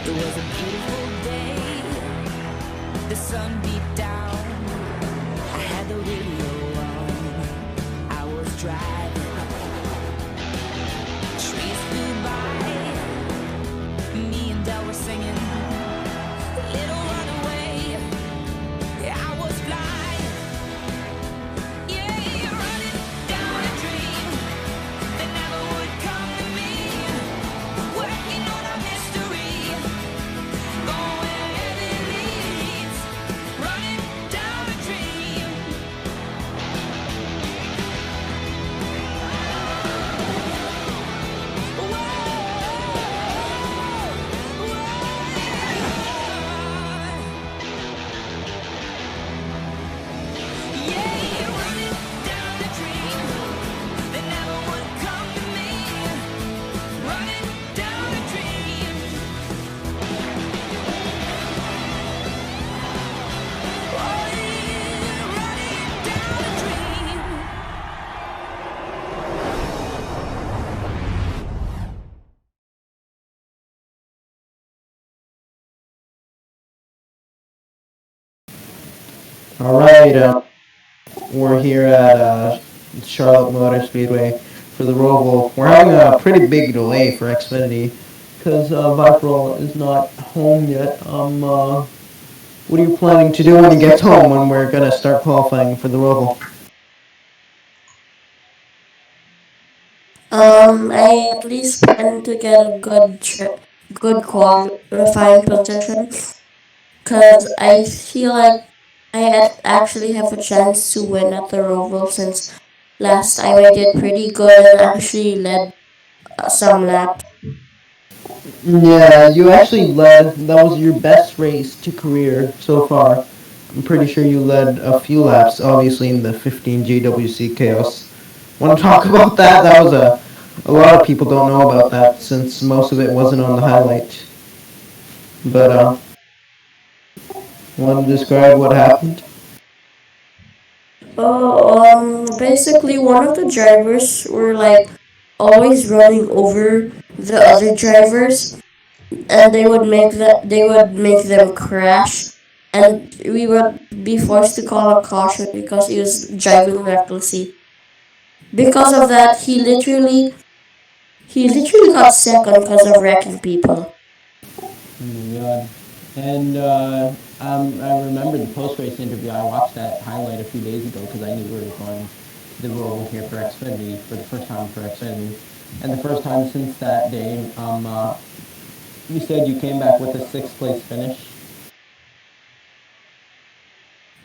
It was a beautiful day, the sun beat down. I had the radio on, I was driving. Trees flew by, me and Del were singing. Little runaway, I was flying. Yeah, running down a dream that never would come to me. Working on a mystery, going where it leads. Running down a dream. Yeah, running down a dream that never would come to me. Running down a dream. Oh yeah, running down a dream. All right, we're here at Charlotte Motor Speedway for the Roval. We're having a pretty big delay for Xfinity because Viperol is not home yet. What are you planning to do when he gets home when we're gonna start qualifying for the Roval? I at least plan to get a good qualifying position, cause I feel like actually have a chance to win at the Roval since last time I did pretty good and actually led some laps. Yeah, you actually led. That was your best race to career so far. I'm pretty sure you led a few laps, obviously in the 15 GWC Chaos. Want to talk about that? That was a lot of people don't know about that since most of it wasn't on the highlight. But want to describe what happened? Basically one of the drivers were like always running over the other drivers, and they would make them crash, and we would be forced to call a caution because he was driving recklessly. Because of that, he literally got second because of wrecking people. Oh my god. And I remember the post race interview. I watched that highlight a few days ago because I knew we were going to the role here for Xfinity for the first time for Xfinity. And the first time since that day, you said you came back with a sixth place finish.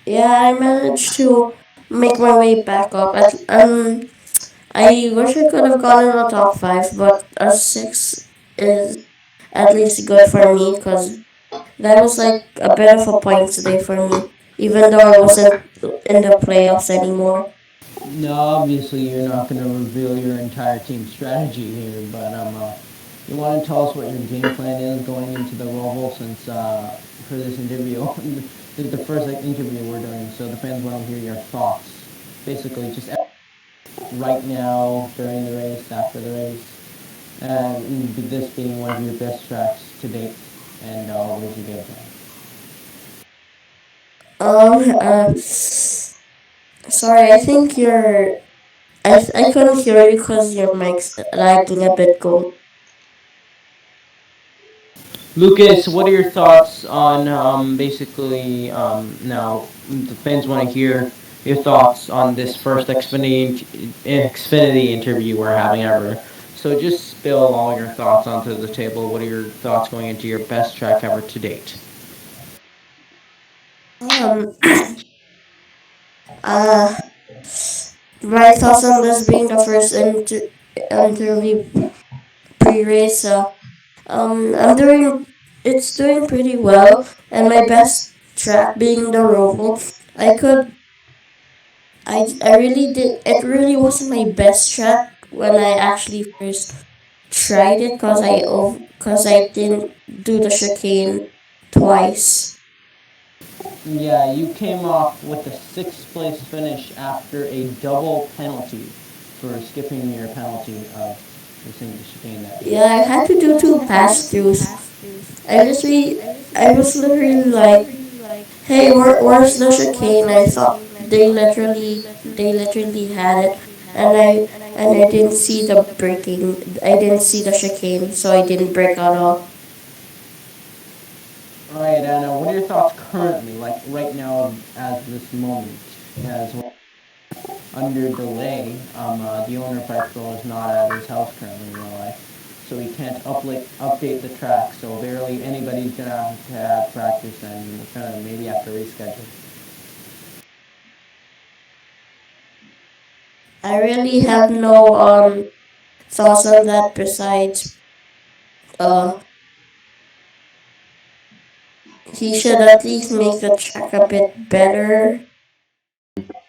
Yeah, I managed to make my way back up. I wish I could have gone in the top five, but a six is at least good for me because that was like a bit of a points day for me, even though I wasn't in the playoffs anymore. No, obviously you're not going to reveal your entire team strategy here, but you want to tell us what your game plan is going into the Roval since for this interview. This is the first interview we're doing, so the fans want to hear your thoughts. Basically, just right now, during the race, after the race, and this being one of your best tracks to date, and what is your game plan? Um, uh, Sorry, I think I couldn't hear you because your mic's lagging a bit. Go. Lucas, what are your thoughts on basically now the fans want to hear your thoughts on this first Xfinity interview we're having ever. So just spill all your thoughts onto the table. What are your thoughts going into your best track ever to date? Um, uh, my thoughts on this being the first interview pre-race. I'm doing. It's doing pretty well, and my best track being the Roval. I could. I really did. It really wasn't my best track when I actually first tried it, cause I didn't do the chicane twice. Yeah, you came off with a sixth place finish after a double penalty for skipping your penalty of missing the chicane that day. Yeah, I had to do two pass throughs, I was literally like, hey, where's the chicane? I thought they literally had it, and I didn't see the braking. I didn't see the chicane, so I didn't brake at all. All right, Anna, what are your thoughts currently, like right now, as this moment, as we're under delay? The owner Petrol is not at his house currently in real life, so he can't update the track. So barely anybody's gonna have to have practice, and we're gonna maybe have to reschedule. I really have no thoughts on that besides uh he should at least make the track a bit better.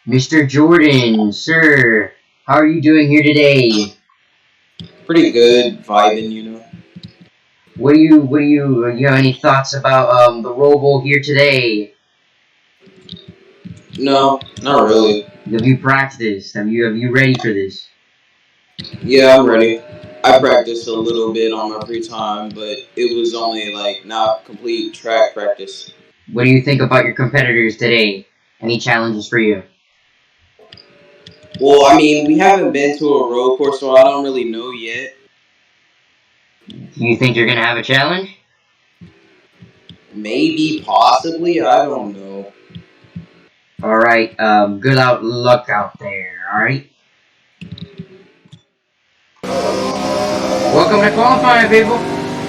Mr. Jordan, sir, how are you doing here today? Pretty good, vibing, you know. You have any thoughts about the Roval here today? No, not really. Have you practiced? Have you ready for this? Yeah, I'm ready. I practiced a little bit on my free time, but it was only like not complete track practice. What do you think about your competitors today? Any challenges for you? Well, I mean, we haven't been to a road course, so I don't really know yet. Do you think you're gonna have a challenge? Maybe, possibly, I don't know. All right. Good luck out there. All right. Welcome to qualifying, people.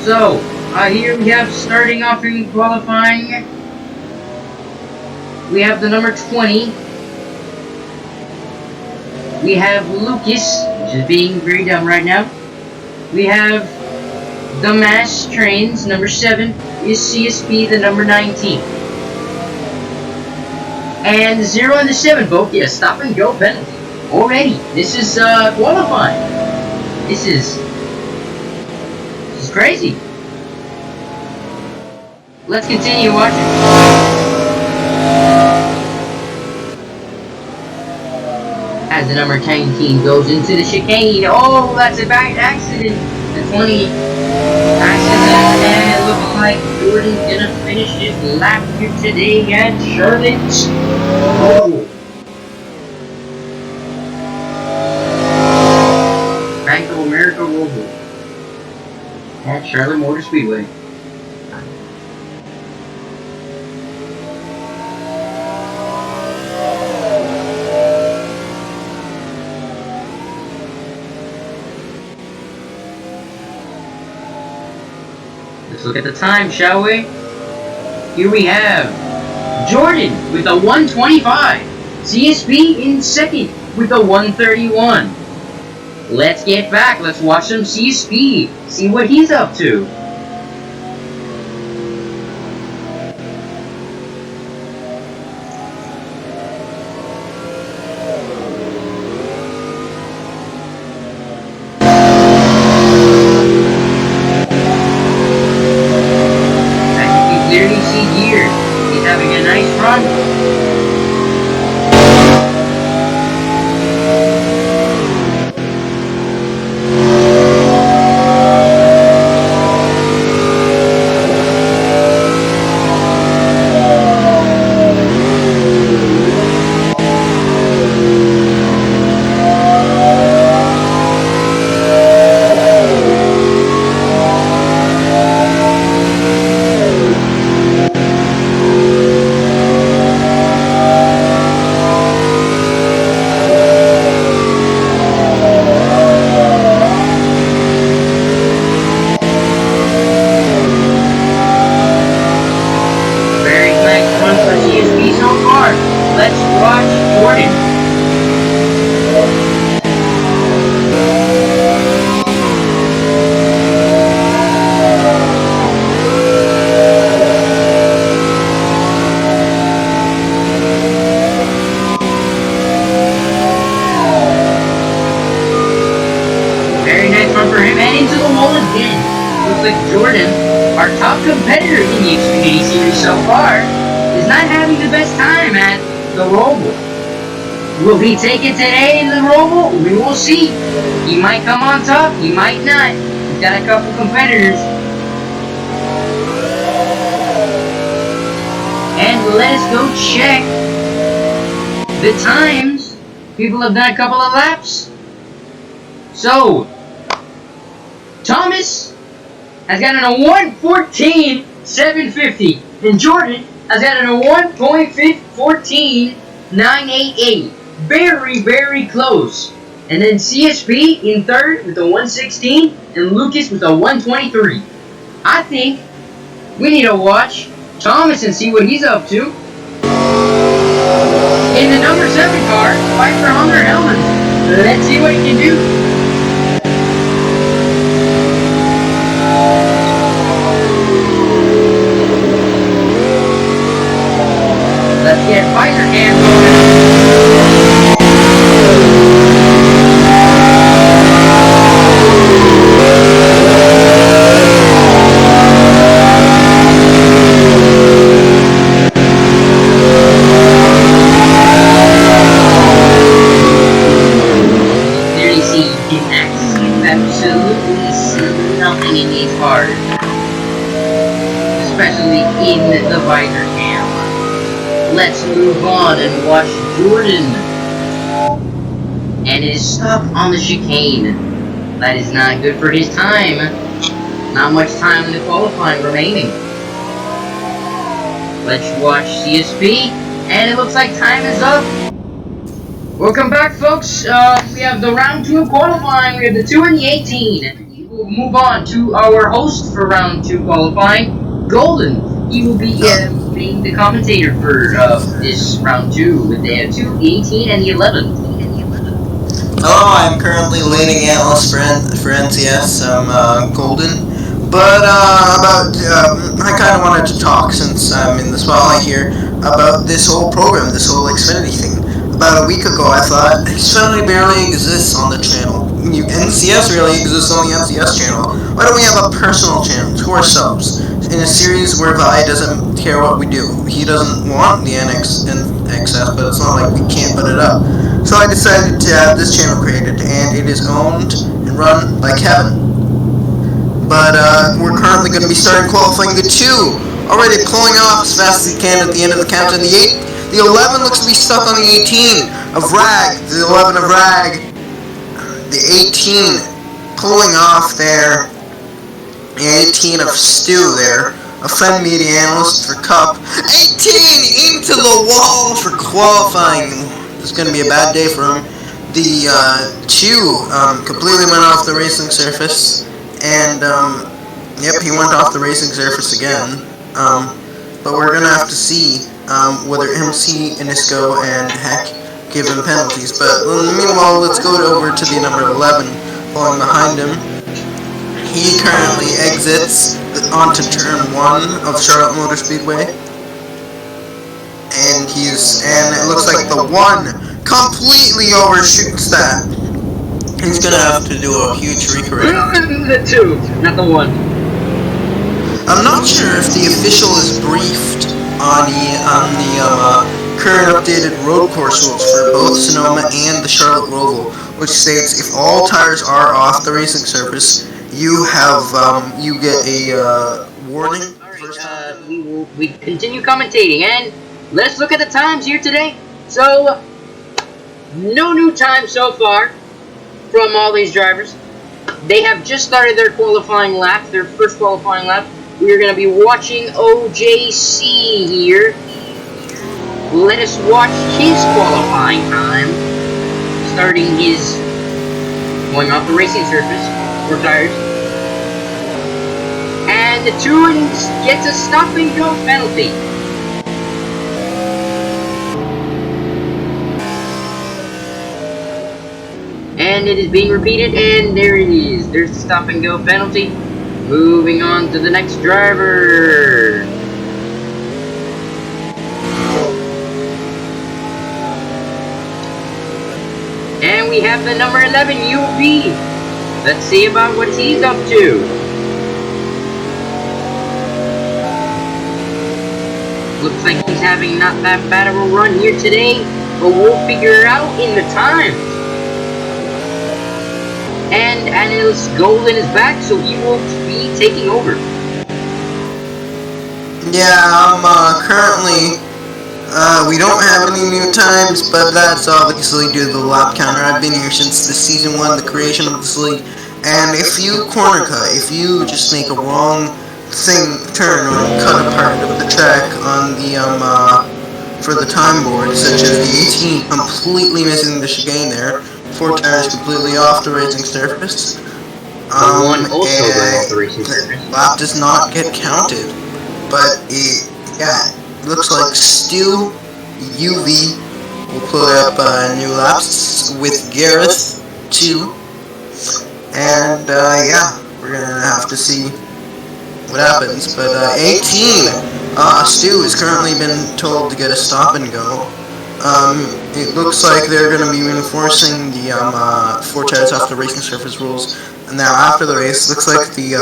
So, here we have starting off in qualifying. We have the number 20. We have Lucas, which is being very dumb right now. We have the Mass Trains, number 7, is CSP, the number 19. And the 0 and the 7, both, yeah, stop and go penalty. Already, this is qualifying. This is crazy. Let's continue watching. As the number 19 goes into the chicane. Oh, that's a bad accident. The 20 accident, and it looks like Jordan's gonna finish his lap here today at Charlotte. Oh. Bank of America Roval at Charlotte Motor Speedway. Let's look at the time, shall we? Here we have Jordan with a 125. CSP in second with a 131. Let's get back. Let's watch some CSP. See what he's up to. Clearly see here, he's having a nice run. Let's watch Jordan. Very nice run for him, and into the wall again. Looks like Jordan, our top competitor in the Xfinity Series so far, is not having the best time at the Roval. Will he take it today in the Roval? We will see. He might come on top, he might not. He's got a couple competitors. let us go check the times. People have done a couple of laps. So, Thomas has gotten a 1:14.750, and Jordan has gotten a 1:14.988. Very, very close. And then CSP in third with a 1:16, and Lucas with a 1:23. I think we need to watch Thomas and see what he's up to. In the number 7 car, fight for Hunter Hellman. Let's see what he can do. Let's get Pfizer cam going. Clearly see you can absolutely see nothing in these cars. Especially in the visor cam. Let's move on and watch Jordan. And is stuck on the chicane. That is not good for his time. Not much time in the qualifying remaining. Let's watch CSP. And it looks like time is up. Welcome back, folks. We have the round 2 of qualifying. We have the 2 and the 18. We'll move on to our host for round 2 qualifying, Golden. He will be being the commentator for this round 2 with the 2, the 18, and the 11. Hello, I'm currently leading analyst for NCS. I'm Golden. But I kind of wanted to talk, since I'm in the spotlight here, about this whole program, this whole Xfinity thing. About a week ago, I thought, Xfinity barely exists on the channel. NCS really exists on the NCS channel. Why don't we have a personal channel to ourselves? In a series where Vi doesn't care what we do. He doesn't want the NXS, but it's not like we can't put it up. So I decided to have this channel created, and it is owned and run by Kevin. But we're currently going to be starting qualifying the 2. Already pulling off as fast as he can at the end of the count. And the 11 looks to be stuck on the 18 of Rag. The 11 of Rag. The 18 pulling off there. The 18 of Stu there. A Fen Media Analyst for Cup. 18 into the wall for qualifying. It's going to be a bad day for him. The 2 completely went off the racing surface. And, yep, he went off the racing surface again. But we're going to have to see whether MC, Inisco, and Heck give him penalties. But meanwhile, let's go over to the number 11 falling behind him. He currently exits onto turn 1 of Charlotte Motor Speedway. And it looks like the 1 completely overshoots that. He's going to have to do a huge recorrect. The 2, not the 1. I'm not sure if the official is briefed on the current updated road course rules for both Sonoma and the Charlotte Roval, which states if all tires are off the racing surface, you get a warning. We continue commentating, and let's look at the times here today. So, no new time so far from all these drivers. They have just started their qualifying lap, their first qualifying lap. We are going to be watching OJC here. Let us watch his qualifying time. Starting his going off the racing surface for tires. And the 2 gets a stop and go penalty. And it is being repeated, and there it is. There's the stop and go penalty. Moving on to the next driver. And we have the number 11 UV. Let's see about what he's up to. Looks like he's having not that bad of a run here today, but we'll figure it out in the times. And Analyst Golden is back, so he will be taking over. Yeah, I'm currently We don't have any new times, but that's obviously due to the lap counter. I've been here since the season 1, the creation of this league. And if you corner cut, if you just make a wrong turn or cut a part of the track on the for the time board, such as the 18 completely missing the chicane there, 4 tires completely off the racing surface. The one also going off the racing surface. Lap does not get counted, but it looks like Stu UV will put up new laps with Gareth too, and we're gonna have to see what happens. But 18, Stu has currently been told to get a stop and go. It looks like they're going to be enforcing the 4 tires off the racing surface rules. And now after the race, looks like the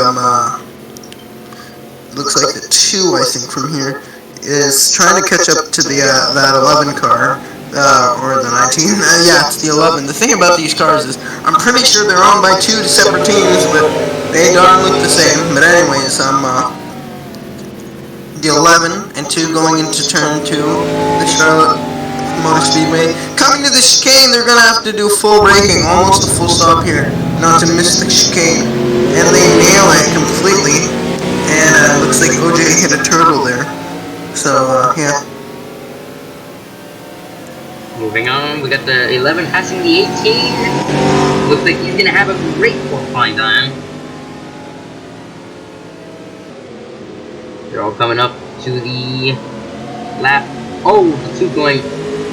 2, I think, from here is trying to catch up to the that 11 car. Or the 19. Yeah, it's the 11. The thing about these cars is, I'm pretty sure they're owned by 2 separate teams, but they darn look the same. But anyways, the 11 and 2 going into turn 2, the Charlotte Motor Speedway. Coming to the chicane, they're going to have to do full braking, almost a full stop here, not to miss the chicane. And they nail it completely. And it looks like OJ hit a turtle there. So, yeah. Moving on, we got the 11 passing the 18. Looks like he's going to have a great qualifying time. They're all coming up to the lap. Oh, the 2 going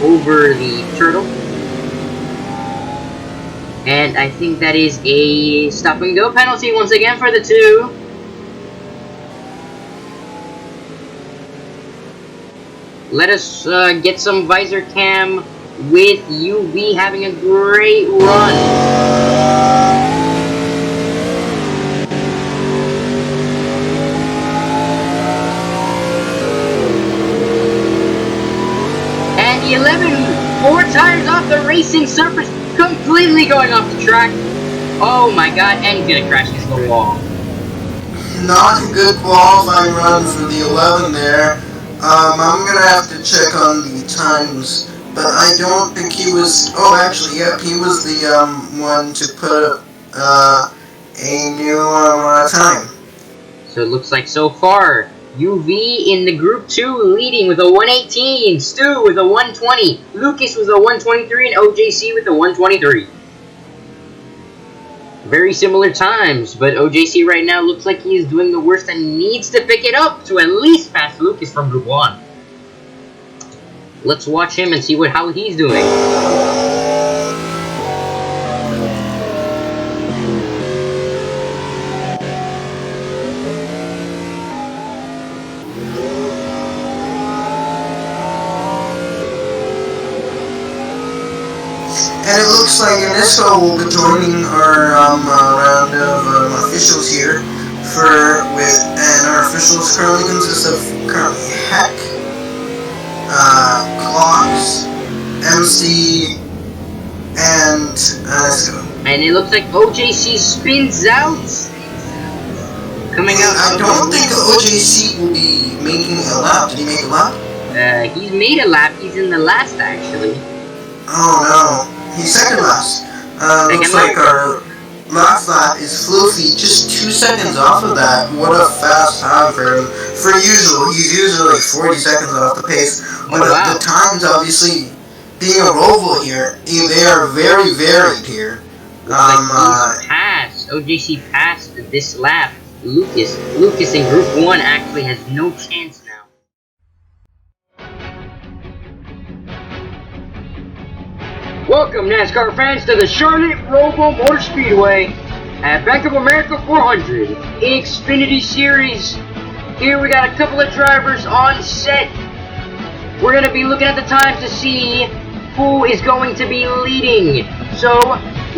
over the turtle. And I think that is a stop and go penalty once again for the 2. Let us get some visor cam with UV having a great run. And the 11, 4 tires off the racing surface, completely going off the track. Oh my god, and he's gonna crash into the wall. Not a good qualifying run for the 11 there. I'm gonna have to check on the times, but I don't think he was. Oh, actually, yep, he was the one to put up a new time. So it looks like so far, UV in the Group 2 leading with a 118, Stu with a 120, Lucas with a 123, and OJC with a 123. Very similar times, but OJC right now looks like he is doing the worst and needs to pick it up to at least pass Lucas from Group 1. Let's watch him and see how he's doing. And it looks like NASCAR will be joining our round of officials here. And our officials currently consist of Heck, Clocks, MC, and let's go. And it looks like OJC spins out. Coming out. I don't think OJC will be making a lap. Did he make a lap? He's made a lap. He's in the last actually. Oh no. He's second last. Looks like our last lap is Floofy, just 2 seconds off of that. What a fast time for him. For usual, he's usually like 40 seconds off the pace. But the times, obviously, being a Roval here, they are very varied here. He's passed. OJC passed this lap. Lucas in Group 1 actually has no chance now. Welcome, NASCAR fans, to the Charlotte Roval Motor Speedway at Bank of America 400 in Xfinity Series. Here we got a couple of drivers on set. We're going to be looking at the times to see who is going to be leading. So,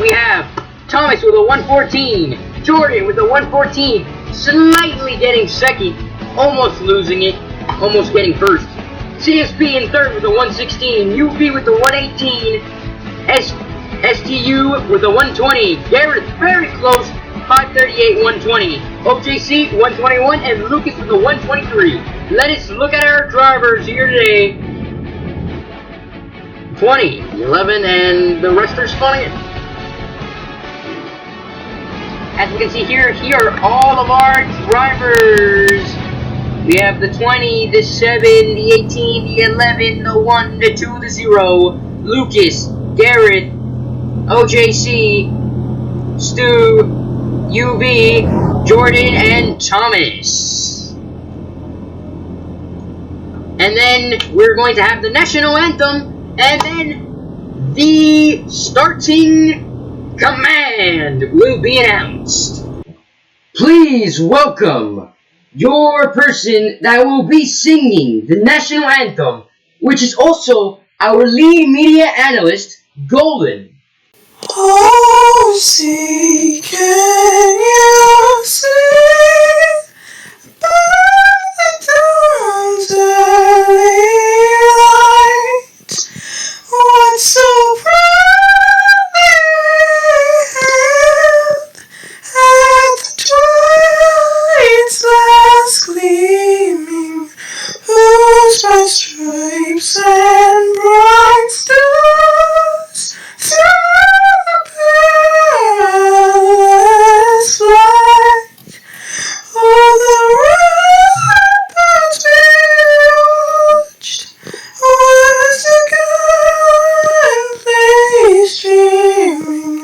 we have Thomas with a 114, Jordan with a 114, slightly getting second, almost losing it, almost getting first. CSP in third with a 116, UV with the 118, STU with a 120, Garrett very close, 538, 120, OJC 121, and Lucas with a 123. Let us look at our drivers here today. 20, 11, and the rest are spawning in. As we can see here are all of our drivers. We have the 20, the 7, the 18, the 11, the 1, the 2, the 0, Lucas, Garrett, OJC, Stu, UV, Jordan, and Thomas. And then we're going to have the national anthem, and then the starting command will be announced. Please welcome your person that will be singing the national anthem, which is also our lead media analyst, Golden. Oh, see, can you see by the dawn's early light what so proudly we hailed at the twilight's last gleaming, whose bright stripes and bright stars through the perilous flight o'er the ramparts we watched was the gallantly streaming,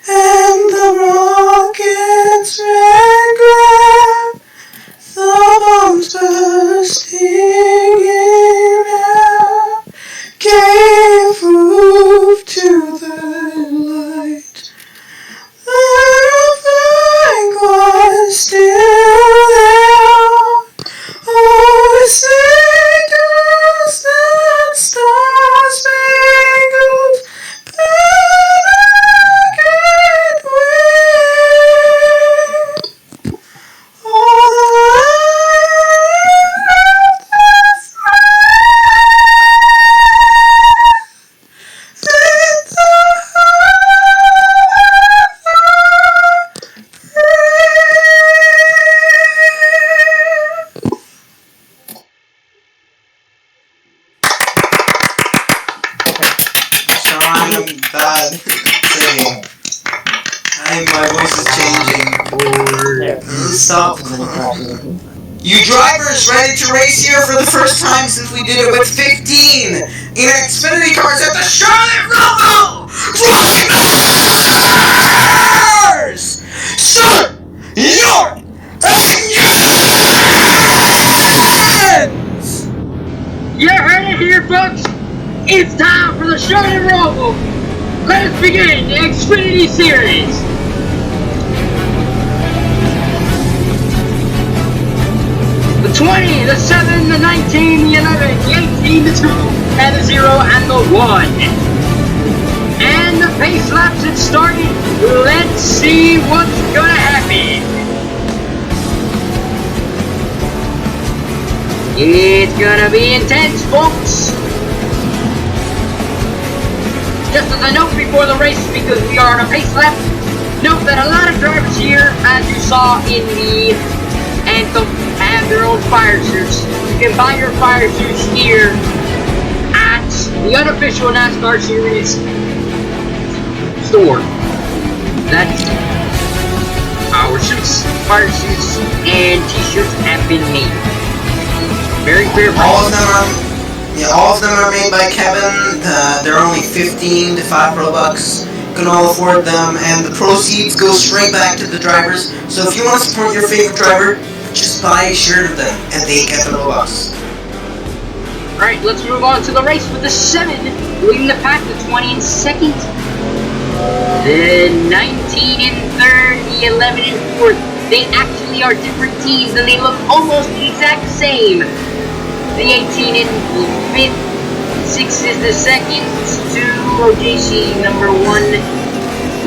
and the rocket's red glare, the bombs bursting in air, gave proof to the light that our flag was still there. Oh, sing us that star-spangled banner again wave. Oh, the land of the with the So I'm bad singing. I think my voice is changing. Stop. You drivers ready to race here for the first time since we did it with 15 in Xfinity cars at the Charlotte Roval Drivers! Start your engines! You heard it here, folks. It's time for the Charlotte Roval. Let us begin the Xfinity Series. The 20, the 7, the 19, the 11, the 18, the 2, and the 0, and the 1. And the pace laps have started. Let's see what's gonna happen. It's gonna be intense, folks. Just as a note before the race, because we are on a pace lap, note that a lot of drivers here, as you saw in the anthem, have their own fire suits. You can buy your fire suits here at the unofficial NASCAR Series store. That's our suits, fire suits, and t-shirts have been made. Very fair price. All of them are made by Kevin. They're only 15 to 5 Robux. You can all afford them, and the proceeds go straight back to the drivers. So if you want to support your favorite driver, just buy a shirt of them, and they get the Robux. Alright, let's move on to the race with the 7 leading the pack, the 20 in second, the 19 in third, the 11 in fourth. They actually are different teams, and they look almost the exact same. The 18 in 5th, 6 is the second, 2 OJC number 1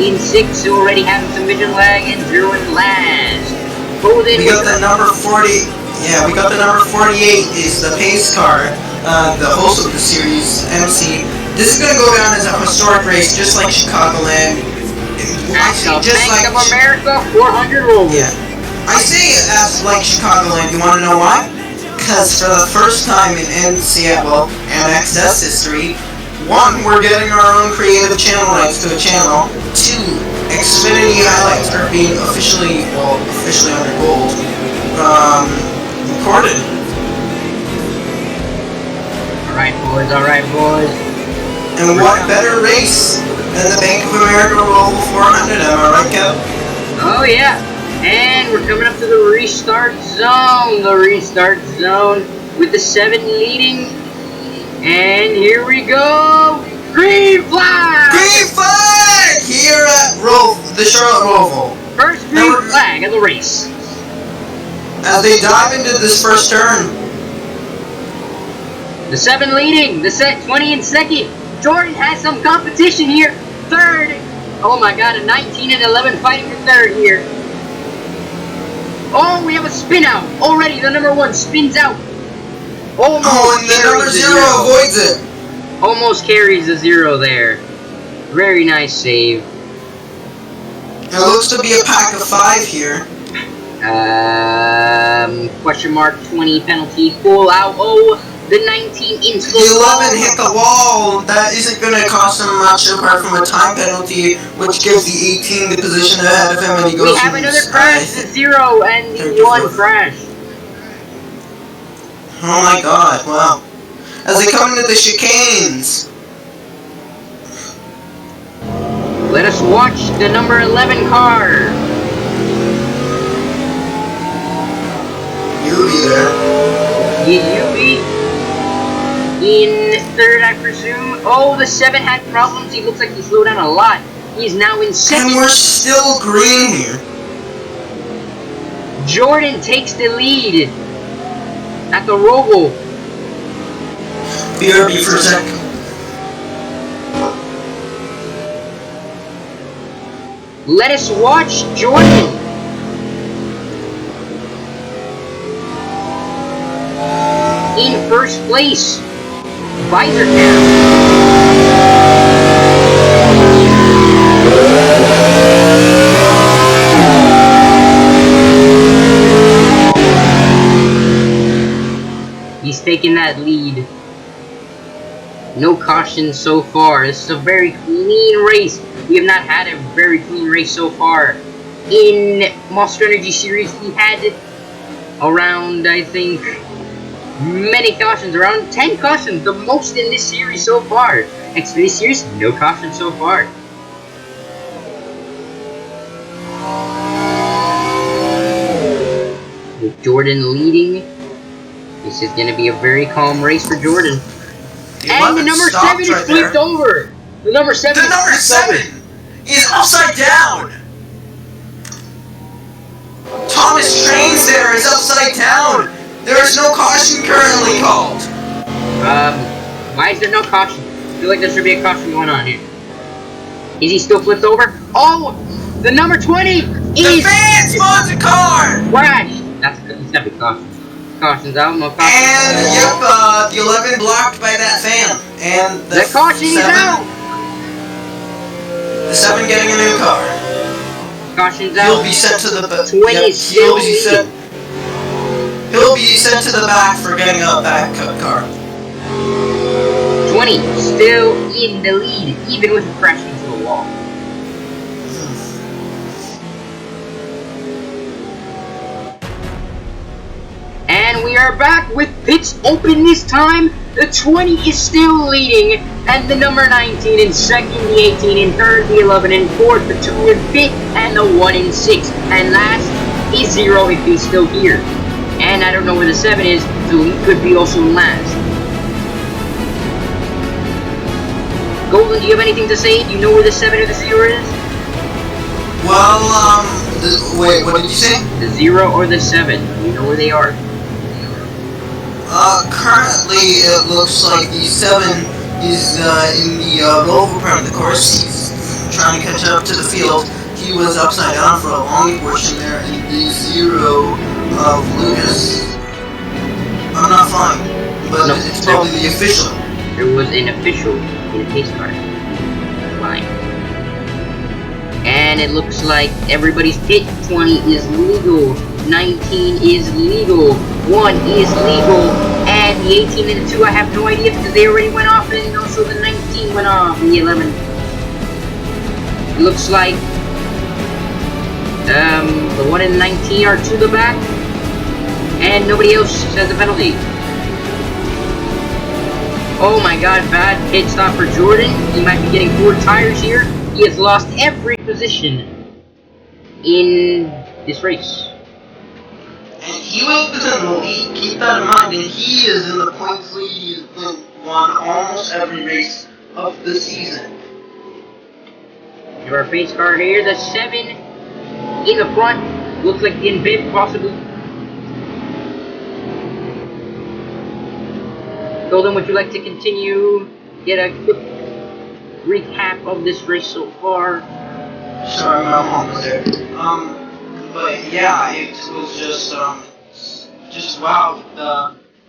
in 6, who already having some vision lag, and 0 in last. We got the number 40, we got the number 48 is the pace car, the host of the series, MC. This is going to go down as a historic race, just like Chicagoland. Actually, just like Bank of America 400 Roval. Yeah. I say as like Chicagoland, you want to know why? Because for the first time in NCAA and XS history, 1, we're getting our own creative channel rights to the channel. 2, Xfinity highlights are being officially under gold, recorded. Alright boys. And what better race than the Bank of America Roval 400, am I right, Kev? Oh yeah, and we're coming up to the restart zone. With the 7 leading. And here we go. Green flag! Green flag! Here at the Charlotte Roval. First green flag of the race. As they dive into this first turn. The 7 leading, the 20 in second. Jordan has some competition here. Third. Oh my god, a 19 and 11 fighting for third here. Oh, we have a spin out. Already, the number 1 spins out. Almost and the number 0 avoids it. Almost carries the 0 there. Very nice save. It looks to be a pack of 5 here. Question mark 20 penalty. Full out. Oh, the 19 into the wall. The 11 hit the wall. That isn't going to cost him much apart from a time penalty, which gives the 18 the position ahead of him, and he goes. We have another crash. The 0 and the 1 crash. Oh my god, wow. As they come into the chicanes. Let us watch the number 11 car. Yubi there. Yubi in third, I presume. Oh, the 7 had problems. He looks like he slowed down a lot. He's now in second. And we're still green here. Jordan takes the lead at the Roval. BRB for a sec. Let us watch Jordan. In first place. Visor He's taking that lead. No caution so far. This is a very clean race. We have not had a very clean race so far. In Monster Energy Series, we had around, I think, many cautions. Around 10 cautions. The most in this series so far. Xfinity Series, no caution so far. With Jordan leading, this is going to be a very calm race for Jordan. And the number 7 is flipped over. The number 7 is upside down. Thomas Trains there is upside down. There is no caution currently called. Why is there no caution? I feel like there should be a caution going on here. Is he still flipped over? Oh, the number 20 is the fan spawns a car. Crashed. That's gotta be caution. Caution's out, no caution. And yep, the 11 blocked by that fan. And the caution is out. The 7 getting a new car. Caution's out. He'll be sent to the 20 is still He'll be sent to the back for getting a backup car. 20 still in the lead, even with crashing into the wall. And we are back with pits open this time. The 20 is still leading, and the number 19 in second, the 18 in third, the 11 in fourth, the 2 in fifth, and the 1 in sixth. And last is 0 if he's still here. And I don't know where the 7 is, so he could be also last. Golden, do you have anything to say? Do you know where the 7 or the 0 is? Well, wait, what did you say? The 0 or the 7. Do you know where they are? Currently it looks like the 7 is in the Roval part of the course. He's trying to catch up to the field. He was upside down for a long portion there in the 0 of Lucas. I'm not flying, but no, it's probably the official. There was an official in a pace car flying. And it looks like everybody's pit. 20 is legal, 19 is legal, 1 is legal, and the 18 and the 2 I have no idea because they already went off, and also the 19 went off in the 11. It looks like the one in 19 are to the back, and nobody else has a penalty. Oh my god, bad pit stop for Jordan. He might be getting 4 tires here. He has lost every position in this race. And he was in the lead, keep that in mind, and he is in the points lead. He's won almost every race of the season. Our pace car here, the 7 in the front. Looks like in bid possibly. Golden, would you like to continue? Get a quick recap of this race so far. Sorry, I'm almost there. But yeah, it was just wow.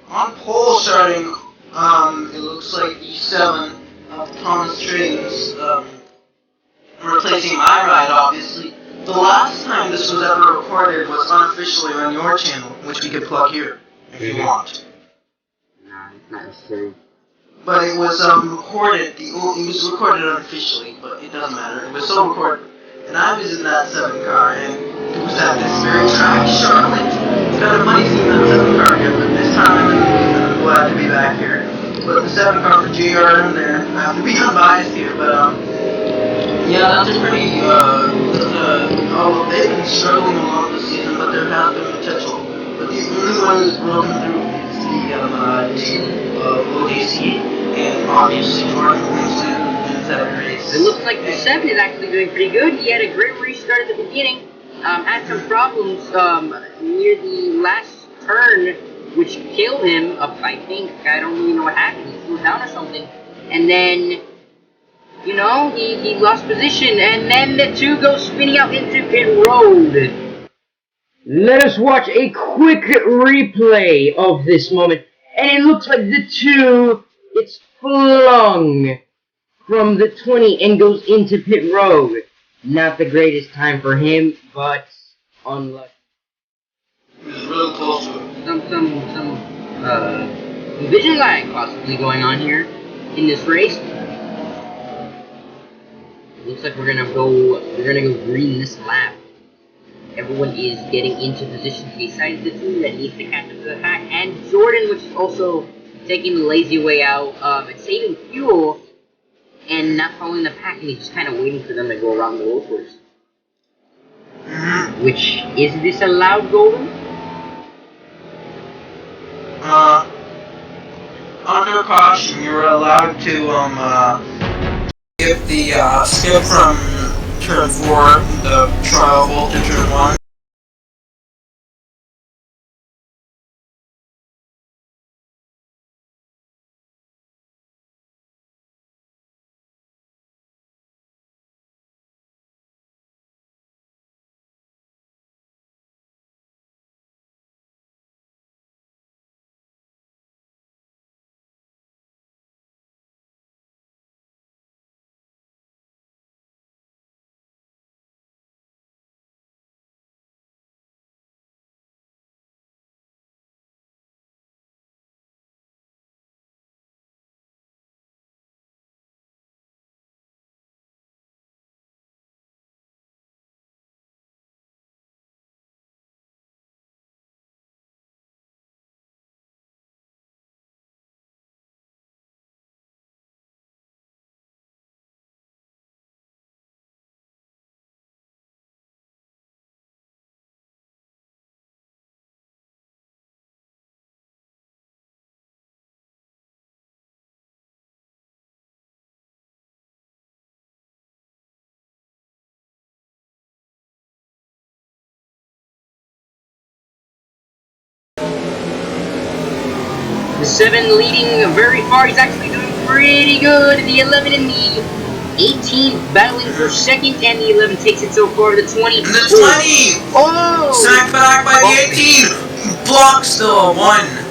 On pole starting, it looks like E7 of Thomas Trains, replacing my ride, obviously. The last time this was ever recorded was unofficially on your channel, which we could plug here if you want. Nah, it's not necessary. But it was recorded. It was recorded unofficially, but it doesn't matter. It was still recorded. And I was in that 7 car, and it was at this very track, Charlotte. It's kind of funny seeing that 7 car here, but this time I'm glad to be back here. But the 7 car for JR in there. I have to be unbiased here, but yeah, that's a pretty they've been struggling a lot this season, but there has been potential. But the only one who's broken through is the team of ODC, and obviously Jordan Winsley in 7 race. It looks like the 7 is actually doing pretty good. He had a great restart at the beginning. Had some problems near the last turn, which killed him. I think, I don't really know what happened. He slowed down or something. And then, you know, he lost position. And then the 2 go spinning out into pit road. Let us watch a quick replay of this moment. And it looks like the 2 gets flung from the 20 and goes into pit road. Not the greatest time for him, but unlucky. He was really close to it. Some vision lag possibly going on here in this race. Looks like we're gonna go green this lap. Everyone is getting into position besides the 2 that needs to catch up to the pack, and Jordan, which is also taking the lazy way out, and saving fuel and not following the pack, and he's just kind of waiting for them to go around the road first. Which is this allowed, Golden? Under caution, you're allowed to skip the skip from turn 4, the trial volt to turn 1. The 7 leading very far. He's actually doing pretty good. The 11 and the 18 battling for second, and the 11 takes it so far. The 20. And the 20! Oh! Sacked back by the 18! Blocks the 1.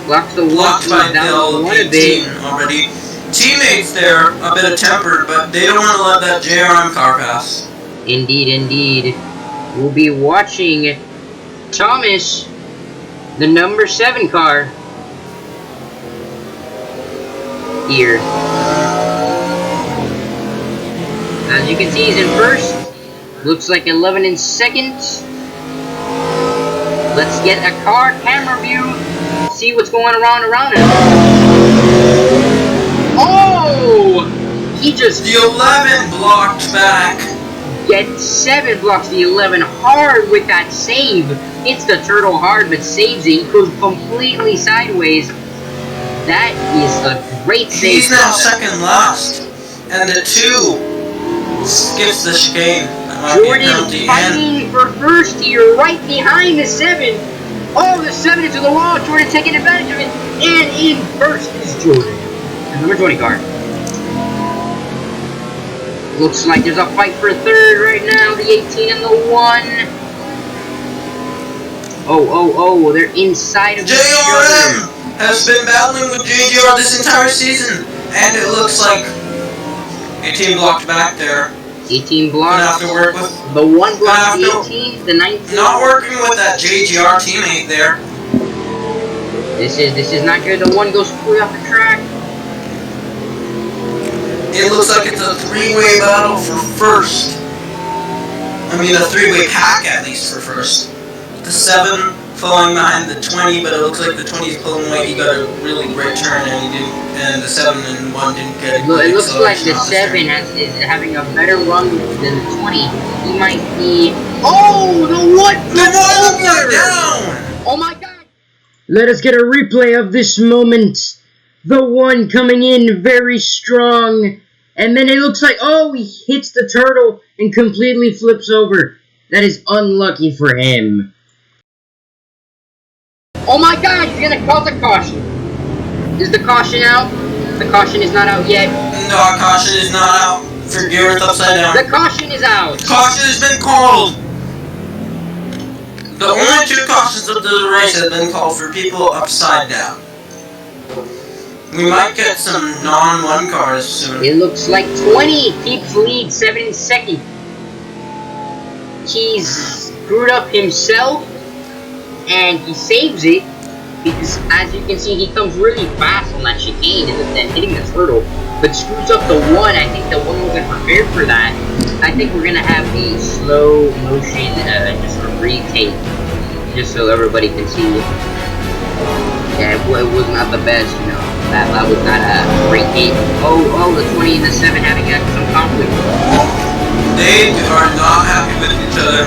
Blocks the 1. Blocked by Down the 1 a 18 bit. already. Teammates there, a bit of tempered, but they don't want to let that JRM car pass. Indeed, indeed. We'll be watching Thomas, the number 7 car, here. can see, he's in first. Looks like 11 in second. Let's get a camera view. See what's going around him. Oh! He just... The 11 blocked back. Get 7 blocks the 11 hard with that save. Hits the turtle hard but saves it. He goes completely sideways. That is a great save. He's now second last. And the 2 skips the chicane. Jordan fighting for first here, right behind the 7. Oh, the 7 into the wall. Jordan taking advantage of it. And in first is Jordan. The number 20 card. Looks like there's a fight for third right now. The 18 and the 1. Oh, they're inside of each other. Has been battling with JGR this entire season. And it looks like 18 blocked back there. 18 blocks. Gonna have to work with the 1 block, the 18, the 19. Not working with that JGR teammate there. This is not good. The 1 goes fully off the track. It looks like it's a 3-way battle for first. I mean, a 3-way pack at least for first. The 7 falling behind the 20, but it looks like the 20 is pulling away. He got a really great turn, and he didn't. And the 7 and 1 didn't get a good It looks like the acceleration 7 is having a better run than the 20. He might be. Oh, the 1! The 1 got down! Oh my god! Let us get a replay of this moment. The 1 coming in very strong. And then it looks like, oh, he hits the turtle and completely flips over. That is unlucky for him. Oh my god, he's gonna cause a caution. Is the caution out? The caution is not out yet. No, caution is not out for Gareth upside down. The caution is out. Caution has been called. The only 2 cautions of the race have been called for people upside down. We might get some non-1 cars soon. It looks like 20 keeps lead, 7 in second. He's screwed up himself, and he saves it, because as you can see, he comes really fast on that chicane and hitting the turtle, but screws up the 1. I think the 1 wasn't prepared for that. I think we're going to have the slow motion, just a retake, just so everybody can see. Yeah, it was not the best, you know. That was not a great hit. Oh, the 20 and the 7 having some conflict. They are not happy with each other.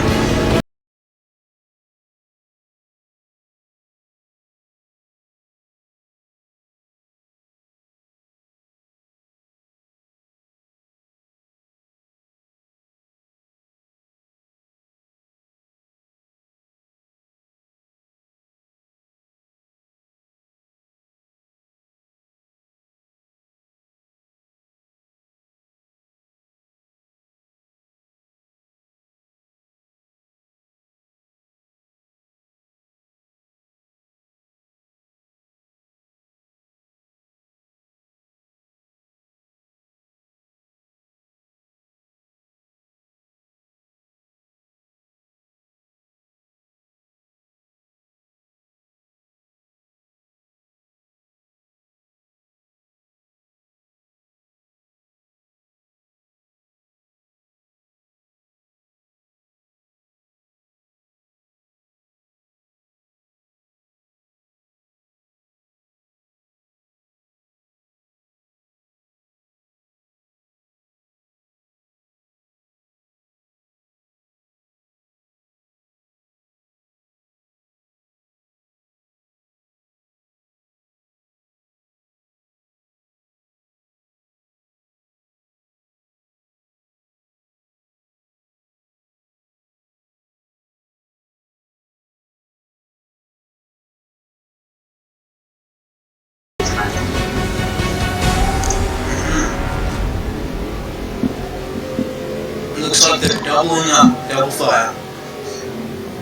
Looks like they're doubling up, double fire.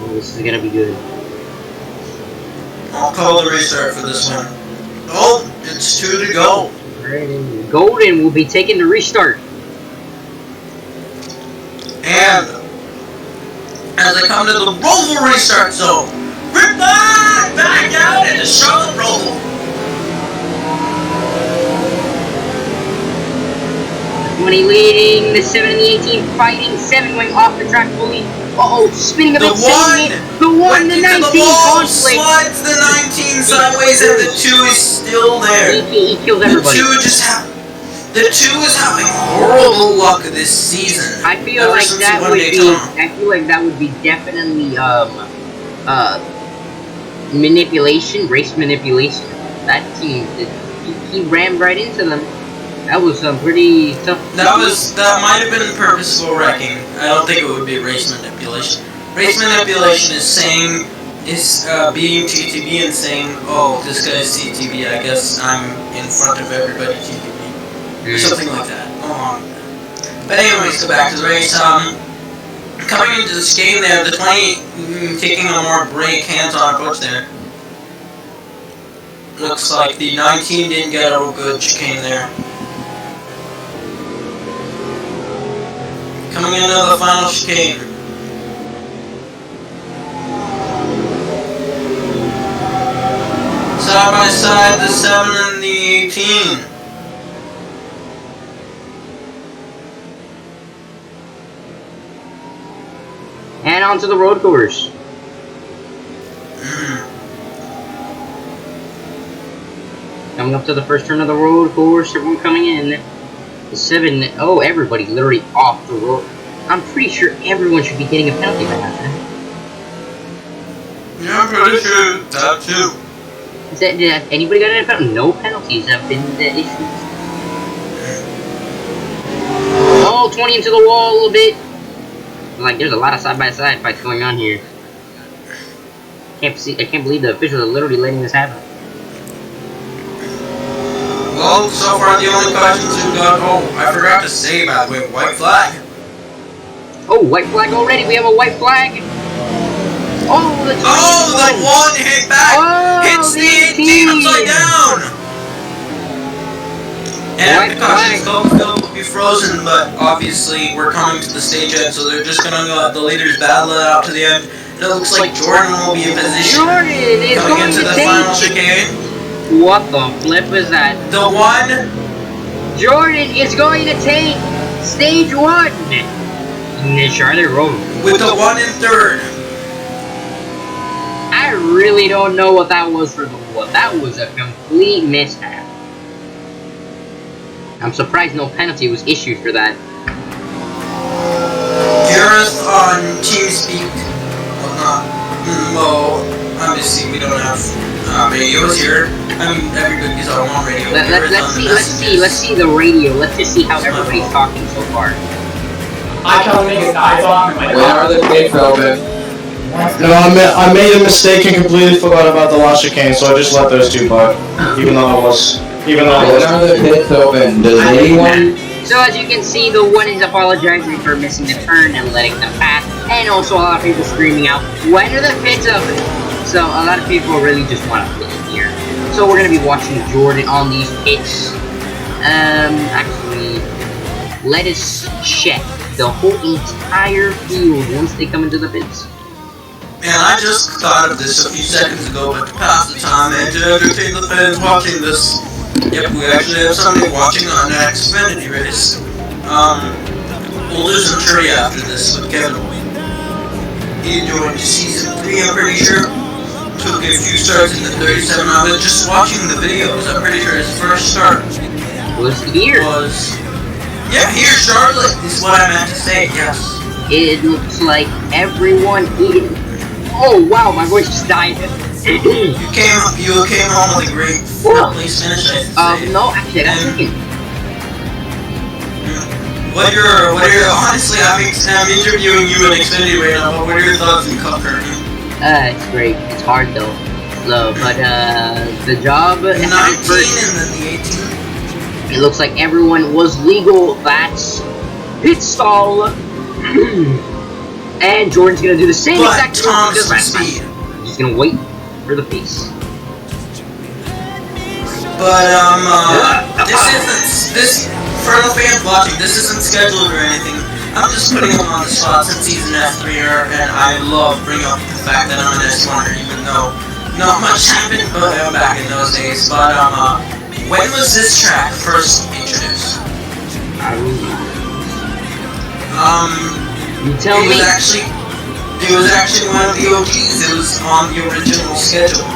Oh, this is gonna be good. I'll call the restart for this one. Oh, it's 2 to go. Golden will be taking the restart. And as I come to the Roval restart zone, rip back out into Charlotte Roval. Somebody leading the 7 and the 18, fighting 7 going off the track fully. Uh-oh, spinning a bit, setting it. The 1, the 19 conflict. Slides the 19 sideways, and the 2 is still there. He kills everybody. The 2 is having horrible luck this season. I feel like that would be definitely manipulation, race manipulation. That team, he rammed right into them. That was pretty tough. That might have been purposeful wrecking. I don't think it would be race manipulation. Race manipulation is being TTV and saying, oh, this guy's TTV, I guess I'm in front of everybody TTV. Or something like that. But anyways, go back to the race. Coming into this game there, the 20 taking a more brake, hands-on approach there. Looks like the 19 didn't get a real good chicane there. Coming into the final chicane. Side by side, the 7 and the 18. And onto the road course. Coming up to the first turn of the road course, everyone coming in. The 7, oh, everybody literally off the road. I'm pretty sure everyone should be getting a penalty by now. Yeah, I'm pretty sure that too. Has anybody got any penalties? No penalties have been issued. Oh, 20 into the wall a little bit. Like, there's a lot of side-by-side fights going on here. I can't believe the officials are literally letting this happen. Well, so far the only questions we've got, oh, I forgot to say, by the way, white flag. Oh, white flag already, we have a white flag. Oh, the 1 hit back, hits the 18 upside down. And the caution will be frozen, but obviously we're coming to the stage end, so they're just gonna let the leaders battle it out to the end. And it looks like Jordan will be in position. Jordan is coming into the final chicane. What the flip is that? The 1. Jordan is going to take stage 1 in the Charlotte Roval. With the 1 in 3rd. I really don't know what that was for the what. That was a complete mishap. I'm surprised no penalty was issued for that. Gareth on TeamSpeak. Well, obviously we don't have radios here. I mean, everybody's on one radio. Let's see the radio. Let's just see how everybody's talking so far. I can't make his eyes off my Where are the pit open? No, I made a mistake and completely forgot about the last chicane, so I just let those 2 by. Even though it was. When are the pits open? Does anyone? So as you can see, the 1 is apologizing for missing the turn and letting them pass, and also a lot of people screaming out, "When are the pits open?" So a lot of people really just want to pit here. So we're gonna be watching Jordan on these pits. Actually, let us check the whole entire field once they come into the pits. Man, I just thought of this a few seconds ago, but to pass the time and to entertain the fans watching this. Yep, we actually have somebody watching on an Xfinity race. We'll do some trivia after this with Kevin. He joined season 3, I'm pretty sure. Took a few starts in the 37. I was just watching the videos. I'm pretty sure his first start was here. Yeah, here, Charlotte is what I meant to say, yes. It looks like everyone is. Oh wow, my voice just died. You came home with a great place finish, I say. No, actually, I got second. What are your, honestly, I'm interviewing you in Xfinity right now, but what are your thoughts in Cup currently? It's great. It's hard though. So, but the job. 19 and then the 18. It looks like everyone was legal. That's pit stall. And Jordan's gonna do the same exact thing he did last time. He's gonna wait for the pace. But this for the fans watching, this isn't scheduled or anything. I'm just putting him on the spot since he's an F3er, and I love bringing up the fact that I'm an S1er, even though not much happened, but I'm back in those days. But when was this track first introduced? You tell me. It was actually one of the OGs. It was on the original schedule.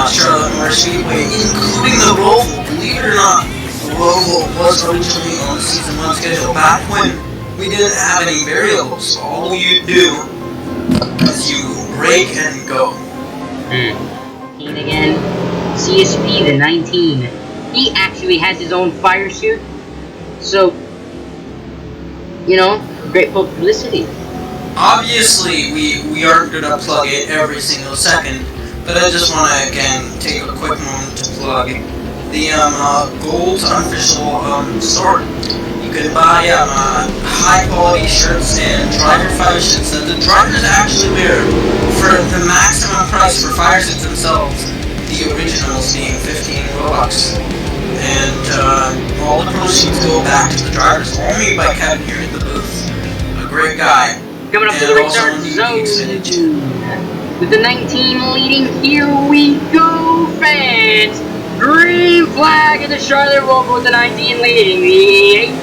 Charlotte Moore Speedway, including the Roval. Believe it or not, the Roval was originally on the season 1 schedule. Back when we didn't have any variables, all you do is you brake and go. And again, CSP, the 19. He actually has his own fire suit. So, you know, great publicity. Obviously, we aren't going to plug it every single second, but I just want to, again, take a quick moment to plug the Gold unofficial store. You can buy high-quality shirts and driver fire suits that the drivers actually wear for the maximum price for fire suits themselves, the originals being 15 Robux. And all the proceeds go back to the drivers, all made by Kevin here in the booth. A great guy. Coming up to the restart zone with the 19 leading. Here we go, fans. Green flag in the Charlotte Roval with the 19 leading. The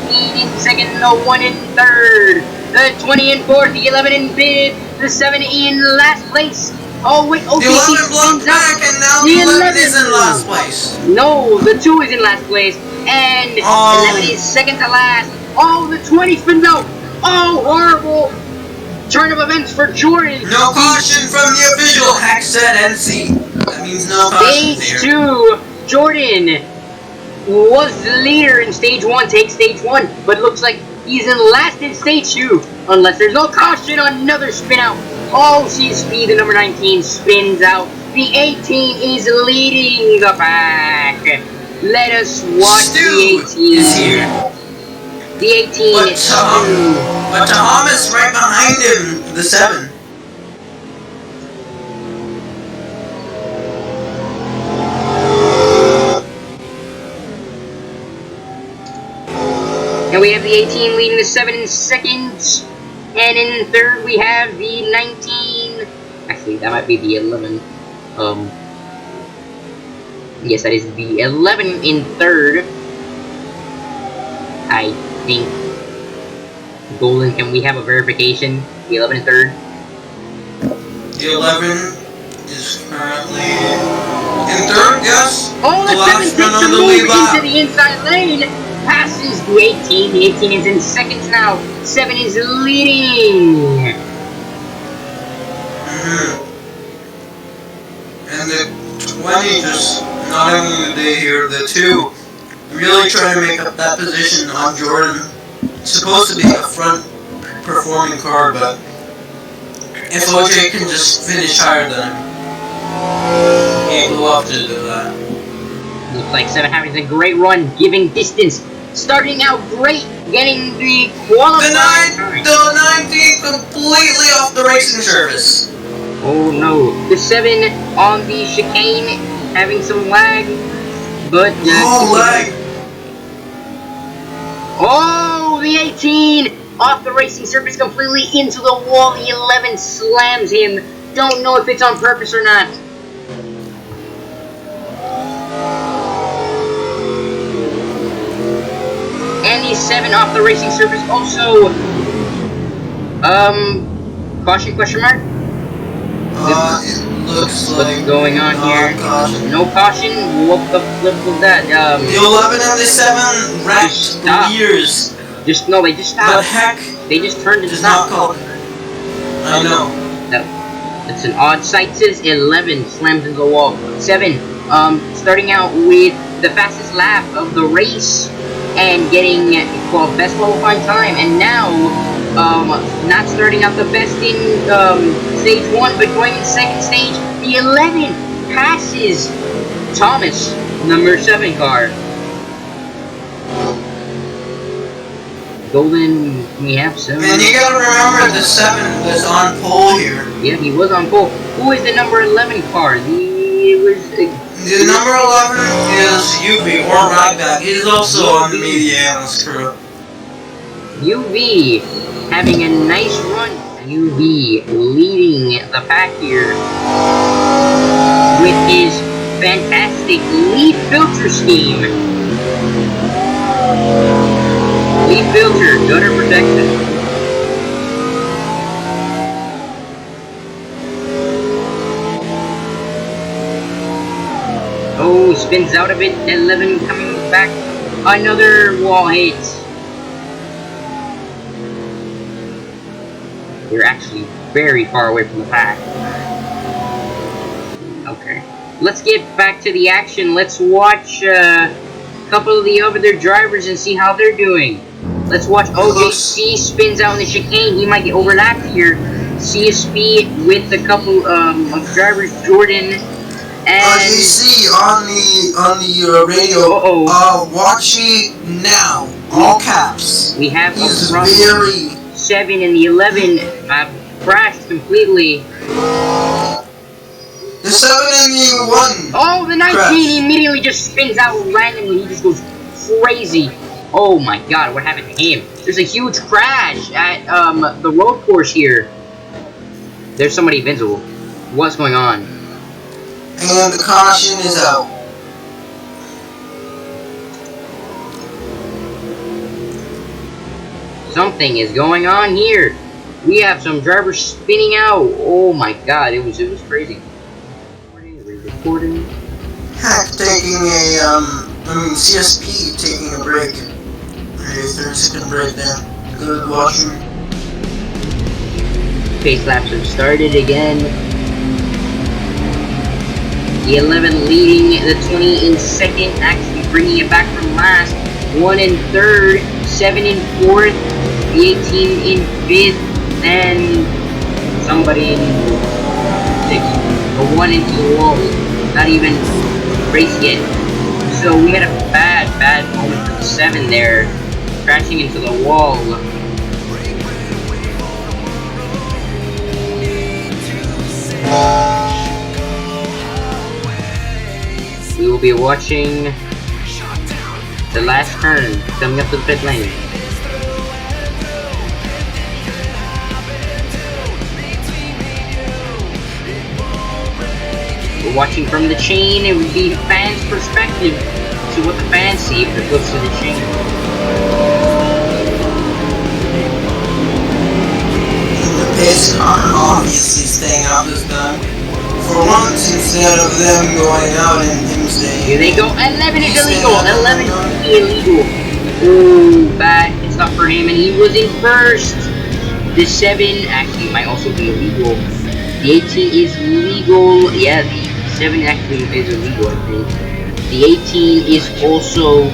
18 in second, the 1 in third, the 20 in fourth, the 11 in fifth, the 7 in last place. Oh wait, OKC the 11 blocked back, and now the 11 is in last place. No, the 2 is in last place, and 11 is second to last. Oh, the 20 spins out. Oh, horrible turn of events for Jordan. No caution from the official. Hack said NC. That means no caution here. Stage 2, Jordan was the leader in stage 1, takes stage 1, but looks like he's in last in stage 2, unless there's no caution. Another spin out. Oh, CSP, the number 19, spins out. The 18 is leading the pack. Let us watch the 18 is here. The 18 is but Thomas right behind him, the 7. And we have the 18 leading the 7 in second. And in third we have the 19. Actually, that might be the 11. Yes, that is the 11 in third. I think. Golden, can we have a verification? The 11 in third. The 11 is currently in third, yes. Oh, the 7 takes a move into the inside lane. Passes the 18. The 18 is in seconds now. 7 is leading. And the 20 just not having the day here. The 2 really trying to make up that position on Jordan. It's supposed to be a front performing car, but if OJ can just finish higher than him, he'd love to do that. Looks like 7 having a great run, giving distance. Starting out great, getting the qualifying. The 19 completely off the racing surface. Oh no, the 7 on the chicane having some lag, but lag. Oh, the 18 off the racing surface completely into the wall. The 11 slams him. Don't know if it's on purpose or not. And the 7 off the racing surface also. Caution question mark? It looks like what's going on here? Caution. No caution? What the flip was that? The 11 and the 7 wrecked years. They just stopped. But heck, they just turned and stopped. I know. That's an odd sight. Says 11 slams into the wall. 7, starting out with the fastest lap of the race and getting best qualifying time, and now not starting out the best in stage 1, but going in second stage. The 11 passes Thomas, number 7 car. Golden, we have some. And you gotta remember the 7 was on pole here. Yeah, he was on pole. Who is the number 11 car? The number 11 is UV or Ryback. He's also on the media analyst crew. UV having a nice run. UV leading the pack here with his fantastic lead filter scheme. leaf filter, gutter protected. Oh, spins out of it. 11 coming back. Another wall hit. We're actually very far away from the pack. Okay. Let's get back to the action. Let's watch a couple of the other drivers and see how they're doing. Let's watch OJC spins out in the chicane. He might get overlapped here. CSP with a couple of drivers, Jordan and OJC on the radio. Watch me now. All caps. we have He's a front very 7 and the 11 crashed completely. The 7 and the 1. Oh, the 19 Crash. immediately just spins out randomly. He just goes crazy. Oh my god, what happened to him? There's a huge crash at the road course here. There's somebody invincible. What's going on? And the caution is out. Something is going on here. We have some drivers spinning out. Oh my god, it was crazy. Recording. Heck, taking CSP taking a break. A 30-second break there. Good watching. Pace laps have started again. The 11 leading the 20 in second, actually bringing it back from last. 1 in third, 7 in fourth, the 18 in fifth, and somebody in sixth. A 1 into the wall. Not even race yet. So we had a bad moment for the 7 there, crashing into the wall. We will be watching the last turn coming up to the pit lane. We're watching from the chain. It would be fans' perspective. See what the fans see if it goes to the chain. The pace car obviously staying out this time. For once, instead of them going out and him staying. Here they go. 11 is illegal. 11 is illegal. Oh, bad. It's not for him, and he was in first. The 7 actually might also be illegal. The 18 is legal. Yeah, the 7 actually is illegal, I think. The 18 is also,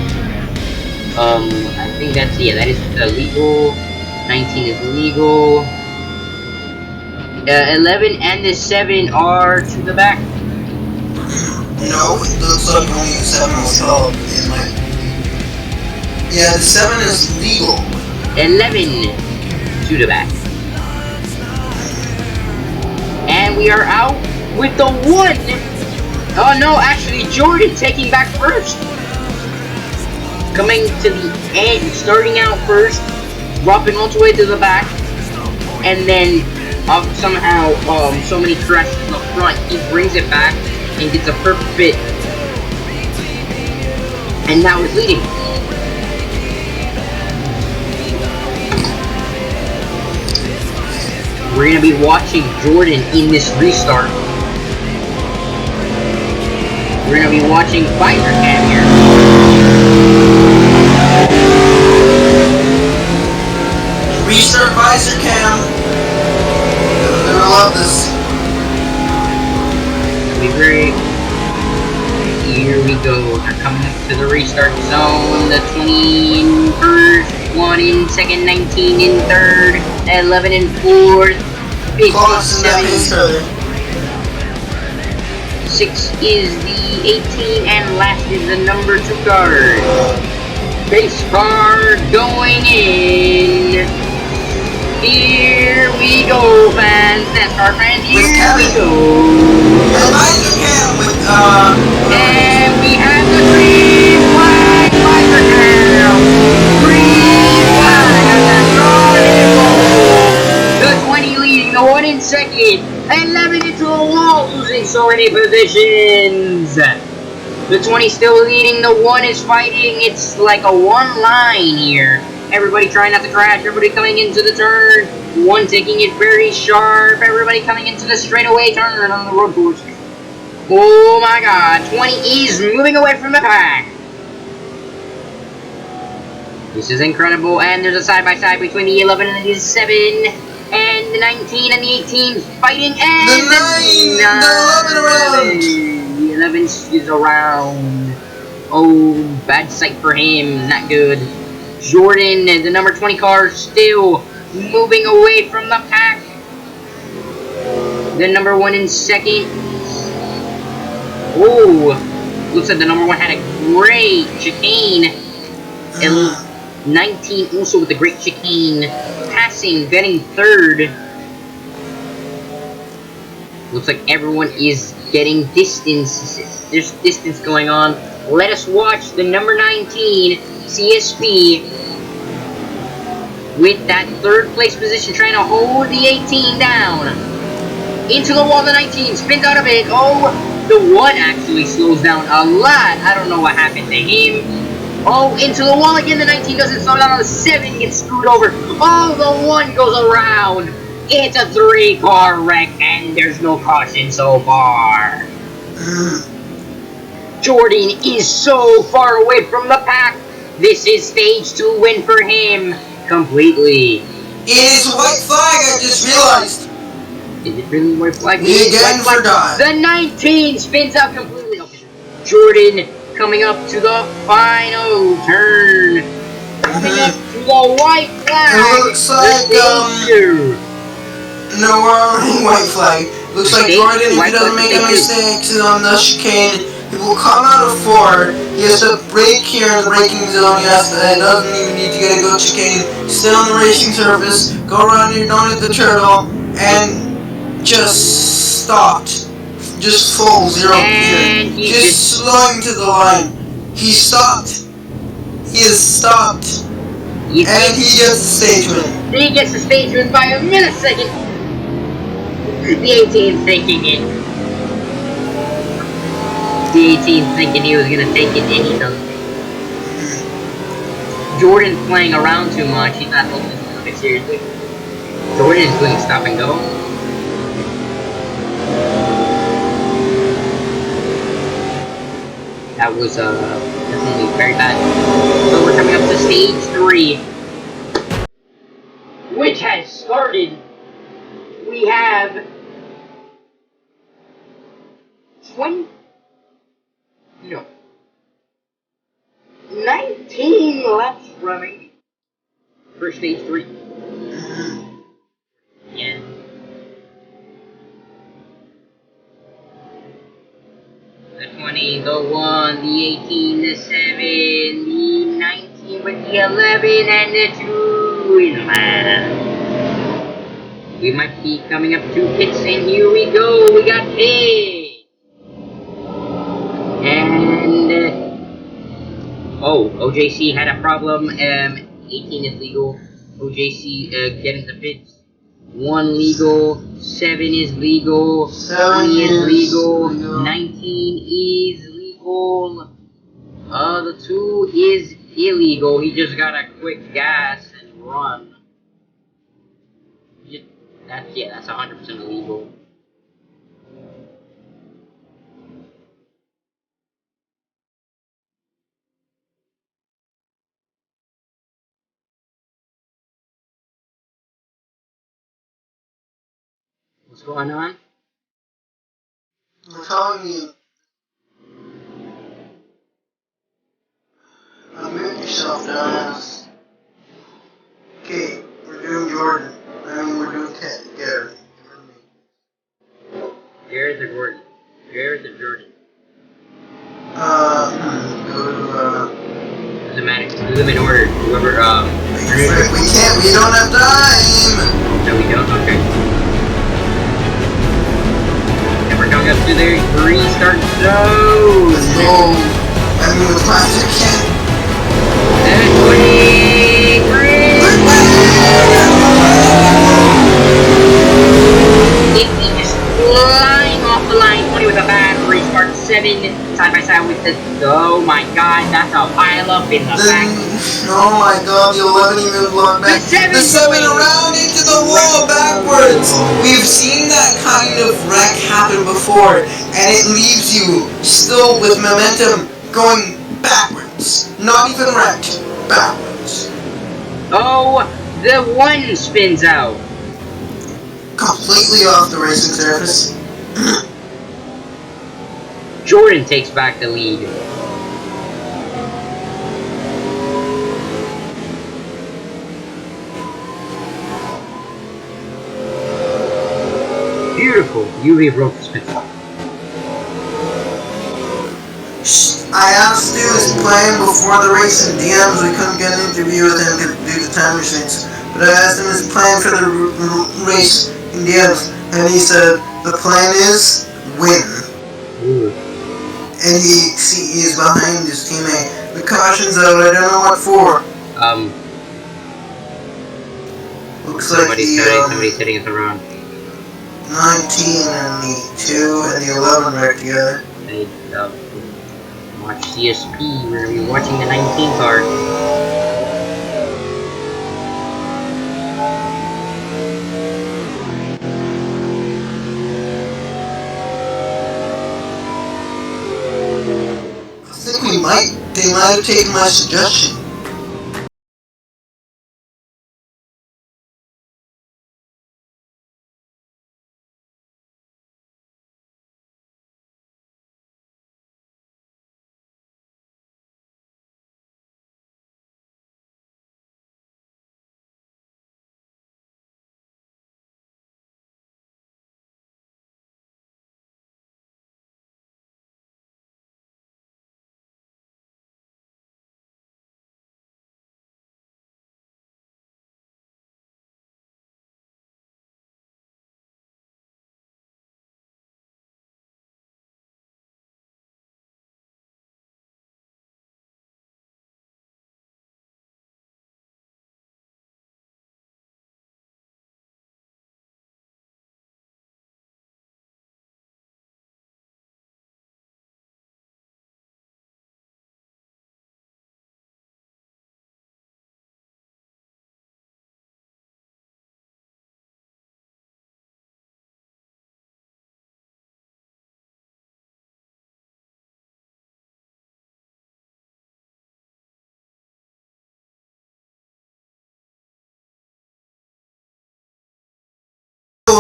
I think that is illegal. 19 is legal. 11 and the 7 are to the back. No, it looks like only the 7 was held in my... Yeah, the 7 is legal. 11 to the back. And we are out with the 1. Oh no, actually Jordan taking back first. Coming to the end, starting out first, dropping all the way to the back, and then somehow so many crashes in the front, he brings it back and gets a perfect fit. And now he's leading. We're gonna be watching Jordan in this restart. We're gonna be watching Visor Cam here. Restart Visor Cam. They're gonna love this. It'll be great. Here we go. They're coming up to the restart zone. The 20 in first, 1 in second, 19 in third, 11 in fourth, 57. 6 is the 18, and last is the number 2 card. Base car going in. Here we go, fans. NASCAR fans, here we go. And we have the green flag. Visor Cam. Green flag. The 20 leading, the 1 in second. 11 into the wall, losing so many positions. The 20 still leading, the 1 is fighting. It's like a 1 line here. Everybody trying not to crash. Everybody coming into the turn. One taking it very sharp. Everybody coming into the straightaway turn on the road course. Oh my god. 20 is moving away from the pack. This is incredible. And there's a side-by-side between the 11 and the 7. And the 19 and the 18 fighting. And The 9! The 11 around! The 11 is around. Oh, bad sight for him. Not good. Jordan, the number 20 car, still moving away from the pack. The number 1 in second. Oh, looks like the number 1 had a great chicane. And 19 also with a great chicane. Passing, getting third. Looks like everyone is getting distance. There's distance going on. Let us watch the number 19 CSP with that third place position, trying to hold the 18 down. Into the wall, the 19 spins out of it. Oh, the 1 actually slows down a lot. I don't know what happened to him. Oh, into the wall again. The 19 doesn't slow down. The 7 gets screwed over. Oh, the 1 goes around. It's a 3-car wreck, and there's no caution so far. Jordan is so far away from the pack. This is stage 2 win for him. Completely. It is a white flag, I just realized. Is it really white flag? We again forgot. The 19 spins out completely. Okay. Jordan coming up to the final turn. Coming up to the white flag. It looks like, no, we're already white flag. Looks like Jordan, if he doesn't make any mistakes on the chicane, he will come out of 4. He has to brake here in the braking zone. He doesn't even need to get a good chicane. Stay on the racing surface. Go around here, don't hit the turtle, and just stopped. Just full 0 gear. Just slowing to the line. He stopped. He has stopped. And he gets the stage win. He gets the stage win by a millisecond. The 18 thinking it. The 18 thinking he was gonna take it, and he doesn't. Jordan's playing around too much. He's not holding this a little bit seriously. Jordan's doing stop and go. That was definitely very bad. So we're coming up to stage 3, which has started. We have 19 laps running for stage 3. Yeah. The 20, the 1, the 18, the 7, the 19 with the 11, and the 2 in the last. We might be coming up to pits, and here we go. We got pits. And OJC had a problem. 18 is legal. OJC getting the pits. 1 legal. 7 is legal. 20 is legal. 19 is legal. The 2 is illegal. He just got a quick gas and run. That's 100% illegal. What's going on? I'm telling you. Unmute yourself, dumbass. Okay, we're doing Jordan. We're doing Garrett. Garrett or Gordon? Garrett or Jordan? Doesn't matter. Do them in order. Whoever, we can't, we don't have time! No, we don't? Okay. And we're coming up to the restart zone! Let's go! With fast as I can. And 23! 50 just flying off the line. 20 with a bad restart. 7 side by side with the. Oh my god, that's a pile up in the back. Oh my god, the 11 even blocked back. The 7 around into the wall backwards. We've seen that kind of wreck happen before, and it leaves you still with momentum going backwards. Not even wrecked, backwards. Oh, the 1 spins out. Completely off the racing surface. Jordan takes back the lead. Beautiful. UV broke the spin. I asked to do his plan before the race in DMs. We couldn't get an interview with him due to time restraints. But I asked him his plan for the race in DMs, and he said the plan is win. Ooh. And he's behind his teammate. The caution's out. I don't know what for. Looks like somebody's hitting us around. 19 and the 2 and the 11 right together. Hey, watch CSP. We're gonna be watching the 19 car. I think they might have taken my suggestion.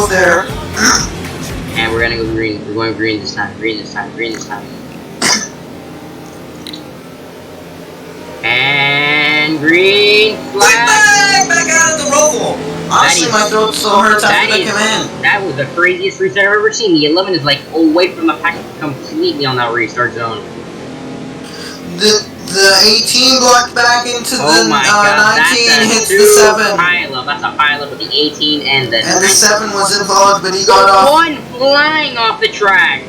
There. And we're gonna go green. We're going green this time. Green this time. Green this time. And green flag. Back out of the Roval. Honestly, my throat still hurts after the command. That was the craziest restart I've ever seen. The 11 is like away from the pack completely on that restart zone. The 18 blocked back into oh the my God, 19 hits the 7. That's a pile up with the 18 and the. And the 7 was involved, but he got off. 1 flying off the track.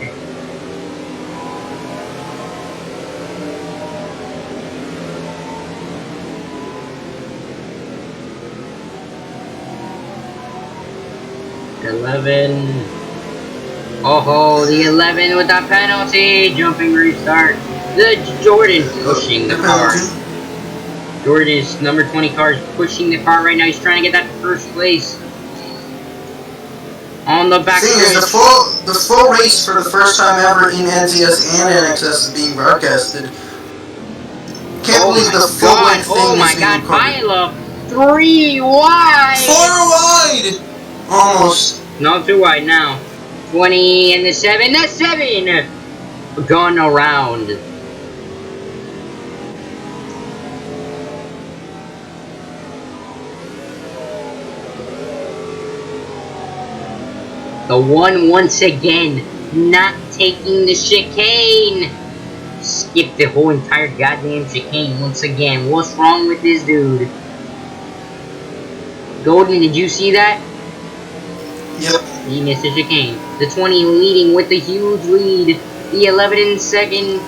The 11. Oh, the 11 with the penalty. Jumping restart. The Jordan pushing the car. Jordan's number 20 car is pushing the car right now. He's trying to get that first place. On the back stretch. The full race for the first time ever in NCS and NXS is being broadcasted. Can't believe the full length thing oh my is God, being recorded. pile up 3 wide. 4 wide. Almost. Not too wide now. 20 and the 7. The 7 gone around. The 1 once again not taking the chicane. Skip the whole entire goddamn chicane once again. What's wrong with this dude? Golden, did you see that? Yep. He missed the chicane. The 20 leading with the huge lead. The 11 in second.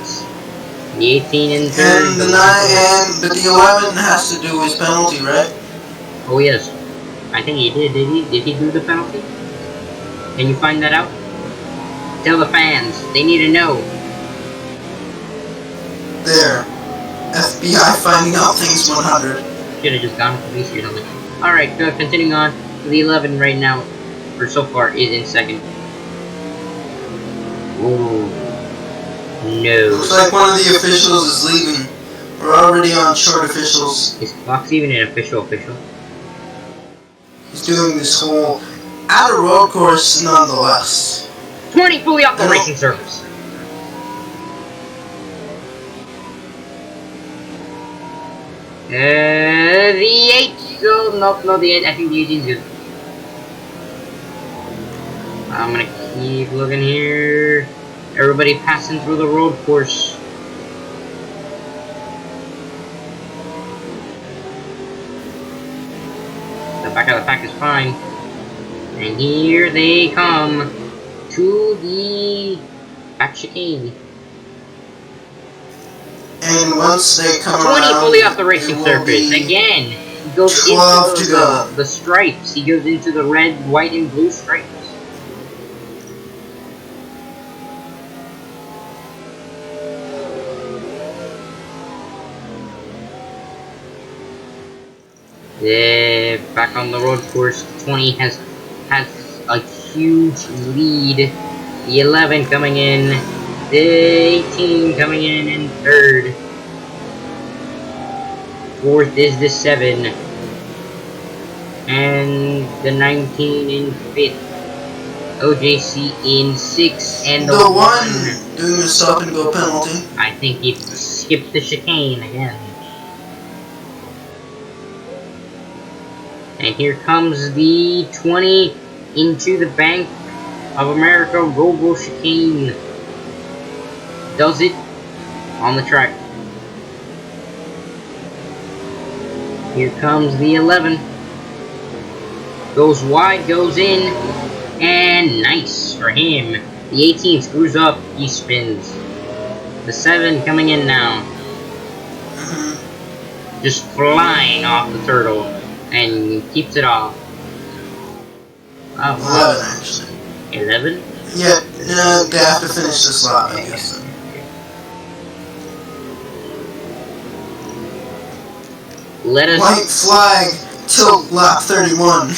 The 18 in third. And the 9 but the 11 has to do his penalty, right? Oh yes. I think he did. Did he do the penalty? Can you find that out? Tell the fans. They need to know. There. FBI finding out things 100. Should have just gone to police or something. Alright, continuing on. The 11 right now, or so far, is in second. Ooh. No. Looks like one of the officials is leaving. We're already on short officials. Is Fox even an official? He's doing this whole at a road course nonetheless. 20 fully off the racing surface. The 8. Oh, no, the 8. I think the 18 is good. I'm gonna keep looking here. Everybody passing through the road course. The back of the pack is fine. And here they come to the back chicane. And once they come 20 around, fully off the racing surface. Again, he goes 12 into to go. the stripes. He goes into the red, white, and blue stripes. Yeah, back on the road course. 20 has a huge lead. The 11 coming in. The 18 coming in third. Fourth is the 7. And the 19 in 5th. OJC in 6th. And the 1 doing the stop and go penalty. I think he skipped the chicane again. And here comes the 20 into the Bank of America Roval chicane. Does it on the track. Here comes the 11. Goes wide, goes in, and nice for him. The 18 screws up, he spins. The 7 coming in now. Just flying off the turtle, and keeps it off. Oh, 11 actually. 11? Yeah, they have to finish this lap, I guess. Then. Let us. White flag till lap 31.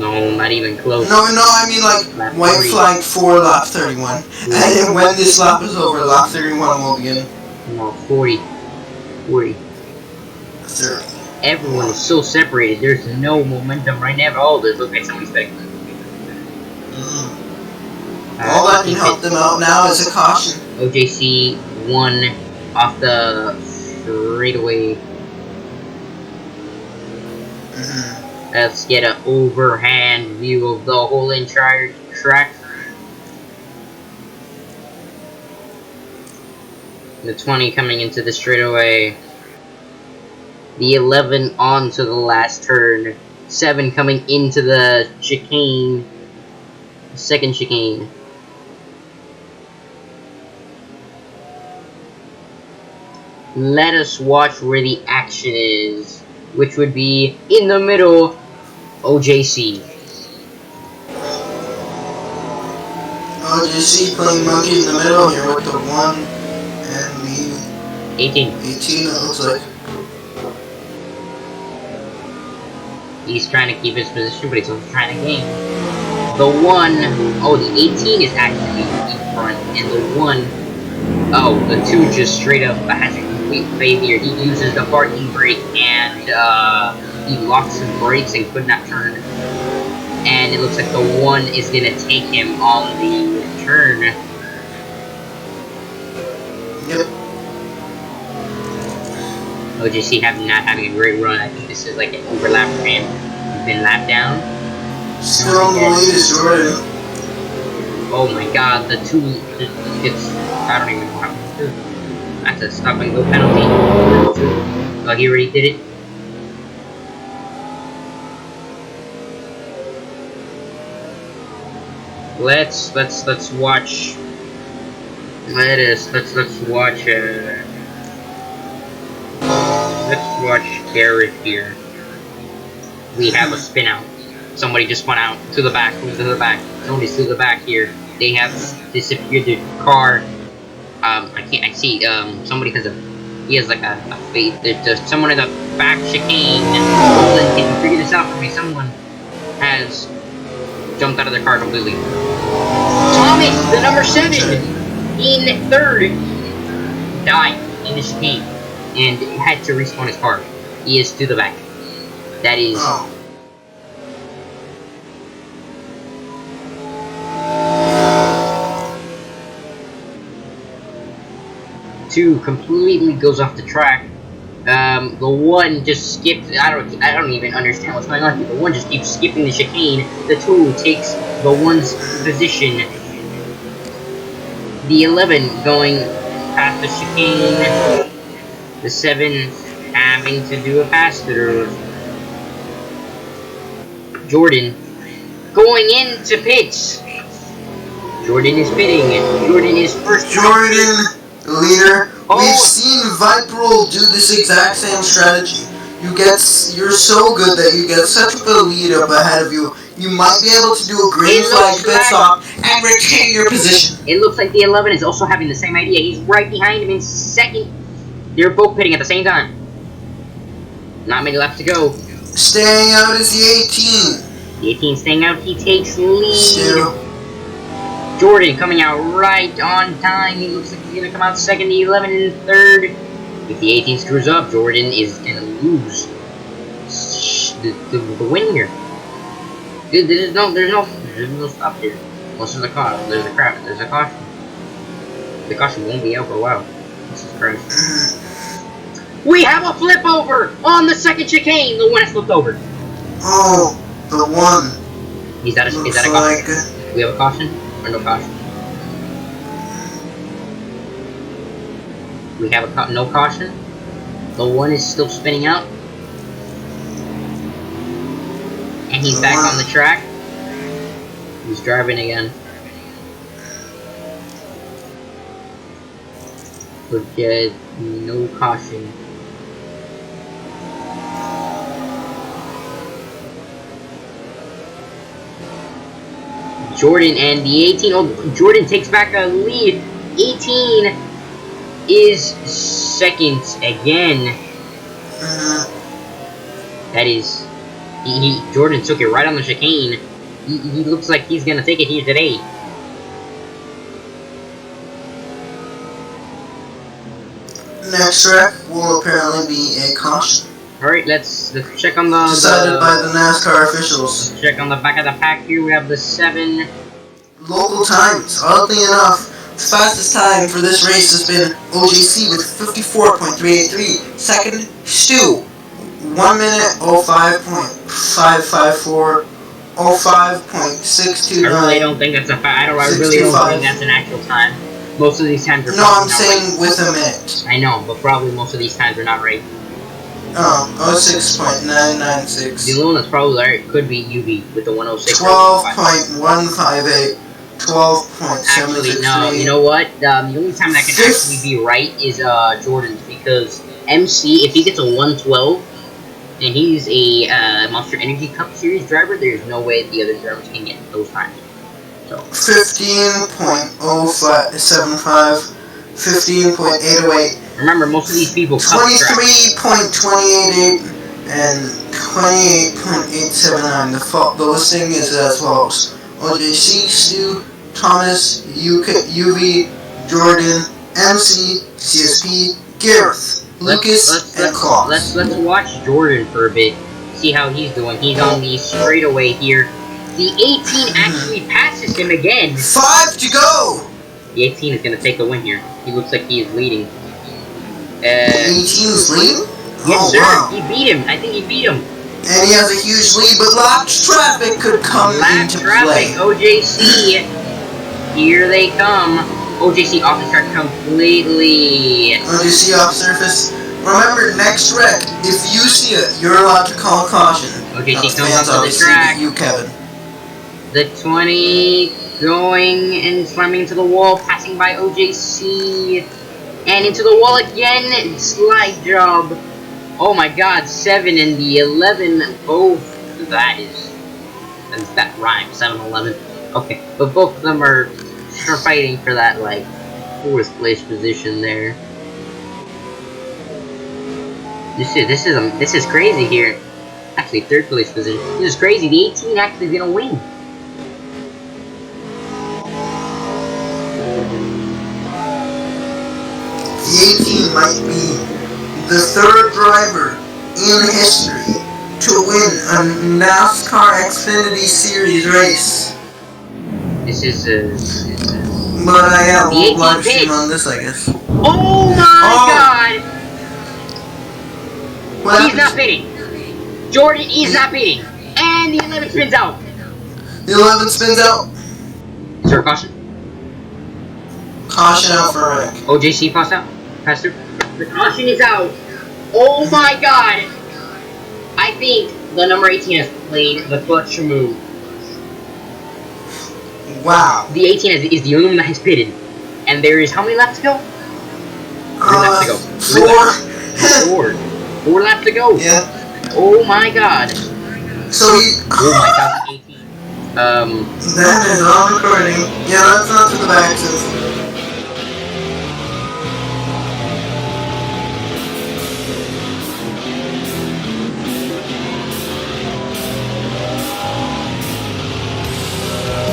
No, not even close. No, I mean like Lap white 30. flag for lap 31. And then when this lap is over, lap 31 will begin. No, 40. 40. 30. Everyone is so separated. There's no momentum right now. Oh, there's look like somebody's back. All that can help them out now is a caution. OJC won off the straightaway. Let's get an overhand view of the whole entire track. The 20 coming into the straightaway. The 11 onto the last turn. 7 coming into the chicane. Second chicane. Let us watch where the action is, which would be in the middle, OJC. OJC playing monkey in the middle here with the 1 and the 18. 18, it looks like. He's trying to keep his position, but he's also trying to gain. The 1, oh, the 18 is actually in front, and the 1, oh, the 2 just straight up has a complete failure. He uses the parking brake and he locks his brakes and could not turn. And it looks like the 1 is gonna take him on the turn. Yep. OJC not having a great run. I think this is like an overlap for him. He's been lapped down. Still in the lead is Jordan. Oh my god, the 2 gets, I don't even know how to do. That's a stop and go penalty. Oh, he already did it. Let's watch. Let's watch. Let's watch Garrett here. We have a spin out. Somebody just went out to the back. Who's to the back? Somebody's to the back here. They have disappeared the car. I see. Somebody has a He has like a fate. There's someone in the back chicane. Nolan, can you figure this out for me? Someone has jumped out of their car completely. Thomas, the number 7, in 3rd, died in the chicane and had to respawn his car. He is to the back. That is. Oh. Two completely goes off the track. The one just skips. I don't even understand what's going on here. The one just keeps skipping the chicane. The 2 takes the 1's position. The 11 going past the chicane. The 7 having to do a pass through. Jordan going into pits. Jordan is pitting. Jordan is first. Jordan, the leader. Oh. We've seen Viperol do this exact same strategy. You're so good that you get such a lead up ahead of you. You might be able to do a green flag pit stop and retain your position. It looks like the 11 is also having the same idea. He's right behind him in 2nd. They're both pitting at the same time. Not many laps to go. Staying out is the 18. The 18 staying out. He takes lead. Still. Jordan coming out right on time. He looks like he's going to come out 2nd. The 11 in 3rd. If the 18 screws up, Jordan is going to lose the win here. Dude, there's no stop here. Unless there's a caution. There's a caution. The caution won't be out for a while. Jesus Christ. We have a flip over on the 2nd chicane. The one has flipped over. Oh, the 1. Is that a caution? Like We have a caution or no caution? We have no caution. The 1 is still spinning out. And he's back on the track. He's driving again. But no caution. Jordan and the 18. Oh, Jordan takes back a lead. 18 is 2nd again. That is. Jordan took it right on the chicane. He looks like he's gonna take it here today. next track will apparently be a caution. Alright, let's check on the Decided by the NASCAR officials. Let's check on the back of the pack here. We have the 7. Local times, oddly enough, the fastest time for this race has been OJC with 54.383. Second, Stu, 1 minute 05.554, 05.629. I really don't think that's a I really don't think that's an actual time. Most of these times are No, I'm not saying right. with a minute. I know, but probably most of these times are not right. Oh, 06.996. The only one that's probably right could be UV with the 106. 12.158. 12.763. Actually, no. You know what? The only time that can actually be right is Jordan's, because MC, if he gets a 112 and he's a Monster Energy Cup Series driver, there's no way the other drivers can get those times. So 15.0575. 15.808. remember, most of these people cut the track. 23.288 and 28.879. The listing is as follows: OJC, Stu, Thomas, UV, Jordan, MC, CSP, Gareth, Lucas, and Claus. Let's watch Jordan for a bit. See how he's doing. He's on the straightaway here. The 18 actually passes him again. 5 to go. The 18 is going to take the win here. He looks like he is leading. 18 is leading? Yes, Oh, sir. wow. He beat him. I think he beat him. And he has a huge lead, but lap traffic could come into play. OJC. Here they come. OJC off the track completely. OJC off surface. Remember, next wreck, if you see it, you're allowed to call caution. OJC comes Fans onto the obviously, track. but you, Kevin. The 20 going and slamming into the wall, passing by OJC. And into the wall again. Slide job. Oh my god, 7 and the 11 both. That rhymes, 7-11. Okay, but both of them are fighting for that, like, 4th place position there. This is crazy here. Actually, third place position. This is crazy. The 18 actually is gonna win. The 18 might be the third driver in history to win a NASCAR Xfinity Series race. This is But I The won't live 18 stream pits. on this, I guess. Oh my god! What He's not happens? pitting. Jordan is not pitting. And the 11 spins out. The 11 spins out. Is there a caution? Caution out for Rick. OJC passed out. Passed through. The caution is out. Oh my god! I think the number 18 has played the clutch move. Wow. The 18 is the only one that has pitted. And there is how many laps to go? 3 laps to go. 4. 4 laps to go. Yeah. Oh my god. So he. Oh my god, 18. That is on recording. Yeah, that's not to the back.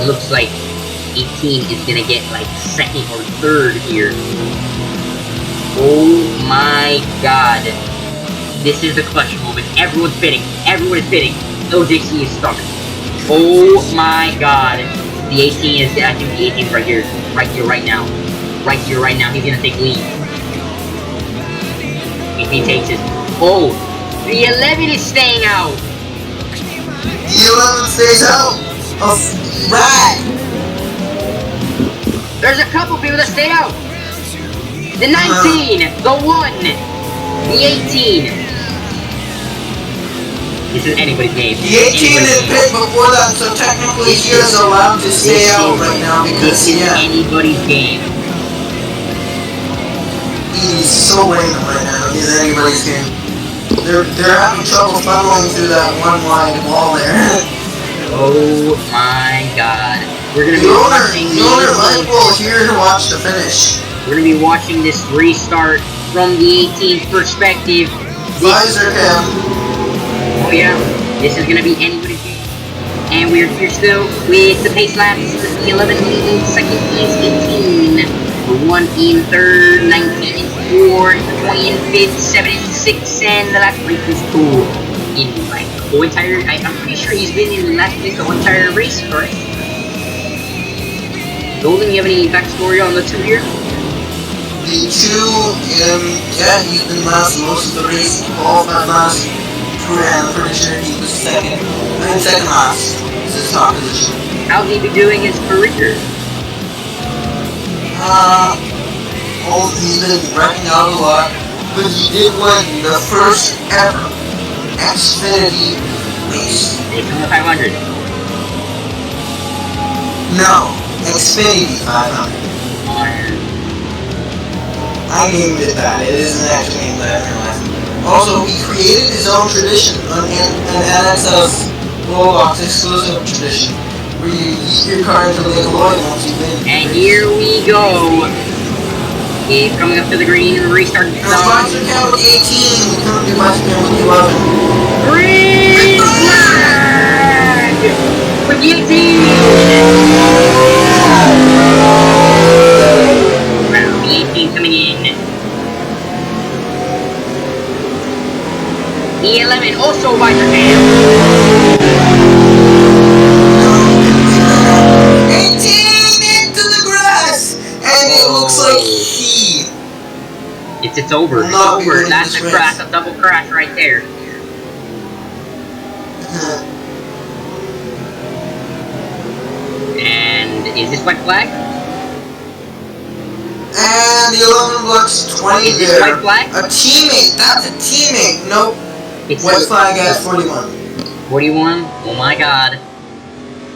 Looks like 18 is gonna get like second or third here. Oh my god. This is the clutch moment. Everyone's pitting. Everyone is pitting. LJC is stuck. Oh my god. The 18 is, I think the 18 is right here. Right here, right now. Right here, right now. He's gonna take lead. If he takes it. Oh, the 11 is staying out. The 11 stays out of rag. There's a couple people that stayed out. The 19, the 1, the 18. This is anybody's game. The 18 is pit before that, so technically he is allowed to stay out right now because, this is yeah, anybody's game. he's so random right now. He's anybody's game. They're having trouble funneling through that one wide wall there. Oh my god. We're gonna The be owner watching might well here to watch the finish. We're gonna be watching this restart from the 18th perspective. Visor cam. Oh yeah, this is gonna be anybody's game. And we're here still with the pace laps. The 11 in second place, 18. The 1 in third, 19 in fourth, 20 in fifth, 7 in sixth, and the last place is 2 in like the whole entire. I'm pretty sure he's been in the last place the whole entire race, correct? Golden, you have any backstory on the 2 here? The 2, yeah, he's been last most of the race. Qualified last. I'm pretty sure he was second. I mean, second last. This is his top position. How's he be doing his career? He's been wrecking out a lot, but he did win the first ever Xfinity race. Daytona 500. No, Xfinity 500. I named it that. It isn't actually named that in real life. Also, he created his own tradition, an NSS ROBLOX exclusive tradition, where you eat your car into the alloy once you win. And here we go. He's coming up to the green and restarting the There's Visor cam with the 18, we can't do Visor cam with the 11. Green flag! With the 18! Wow, the 18 coming in. The 11 also visor cam. 18 into the grass! And it looks like It's over. It's Not over. winning That's this a race. crash, a double crash right there. And is this white flag? And the 11 blocks 20 Is this there. white flag? A teammate, that's a teammate. Nope. It's White flag at 41. 41. Oh my god.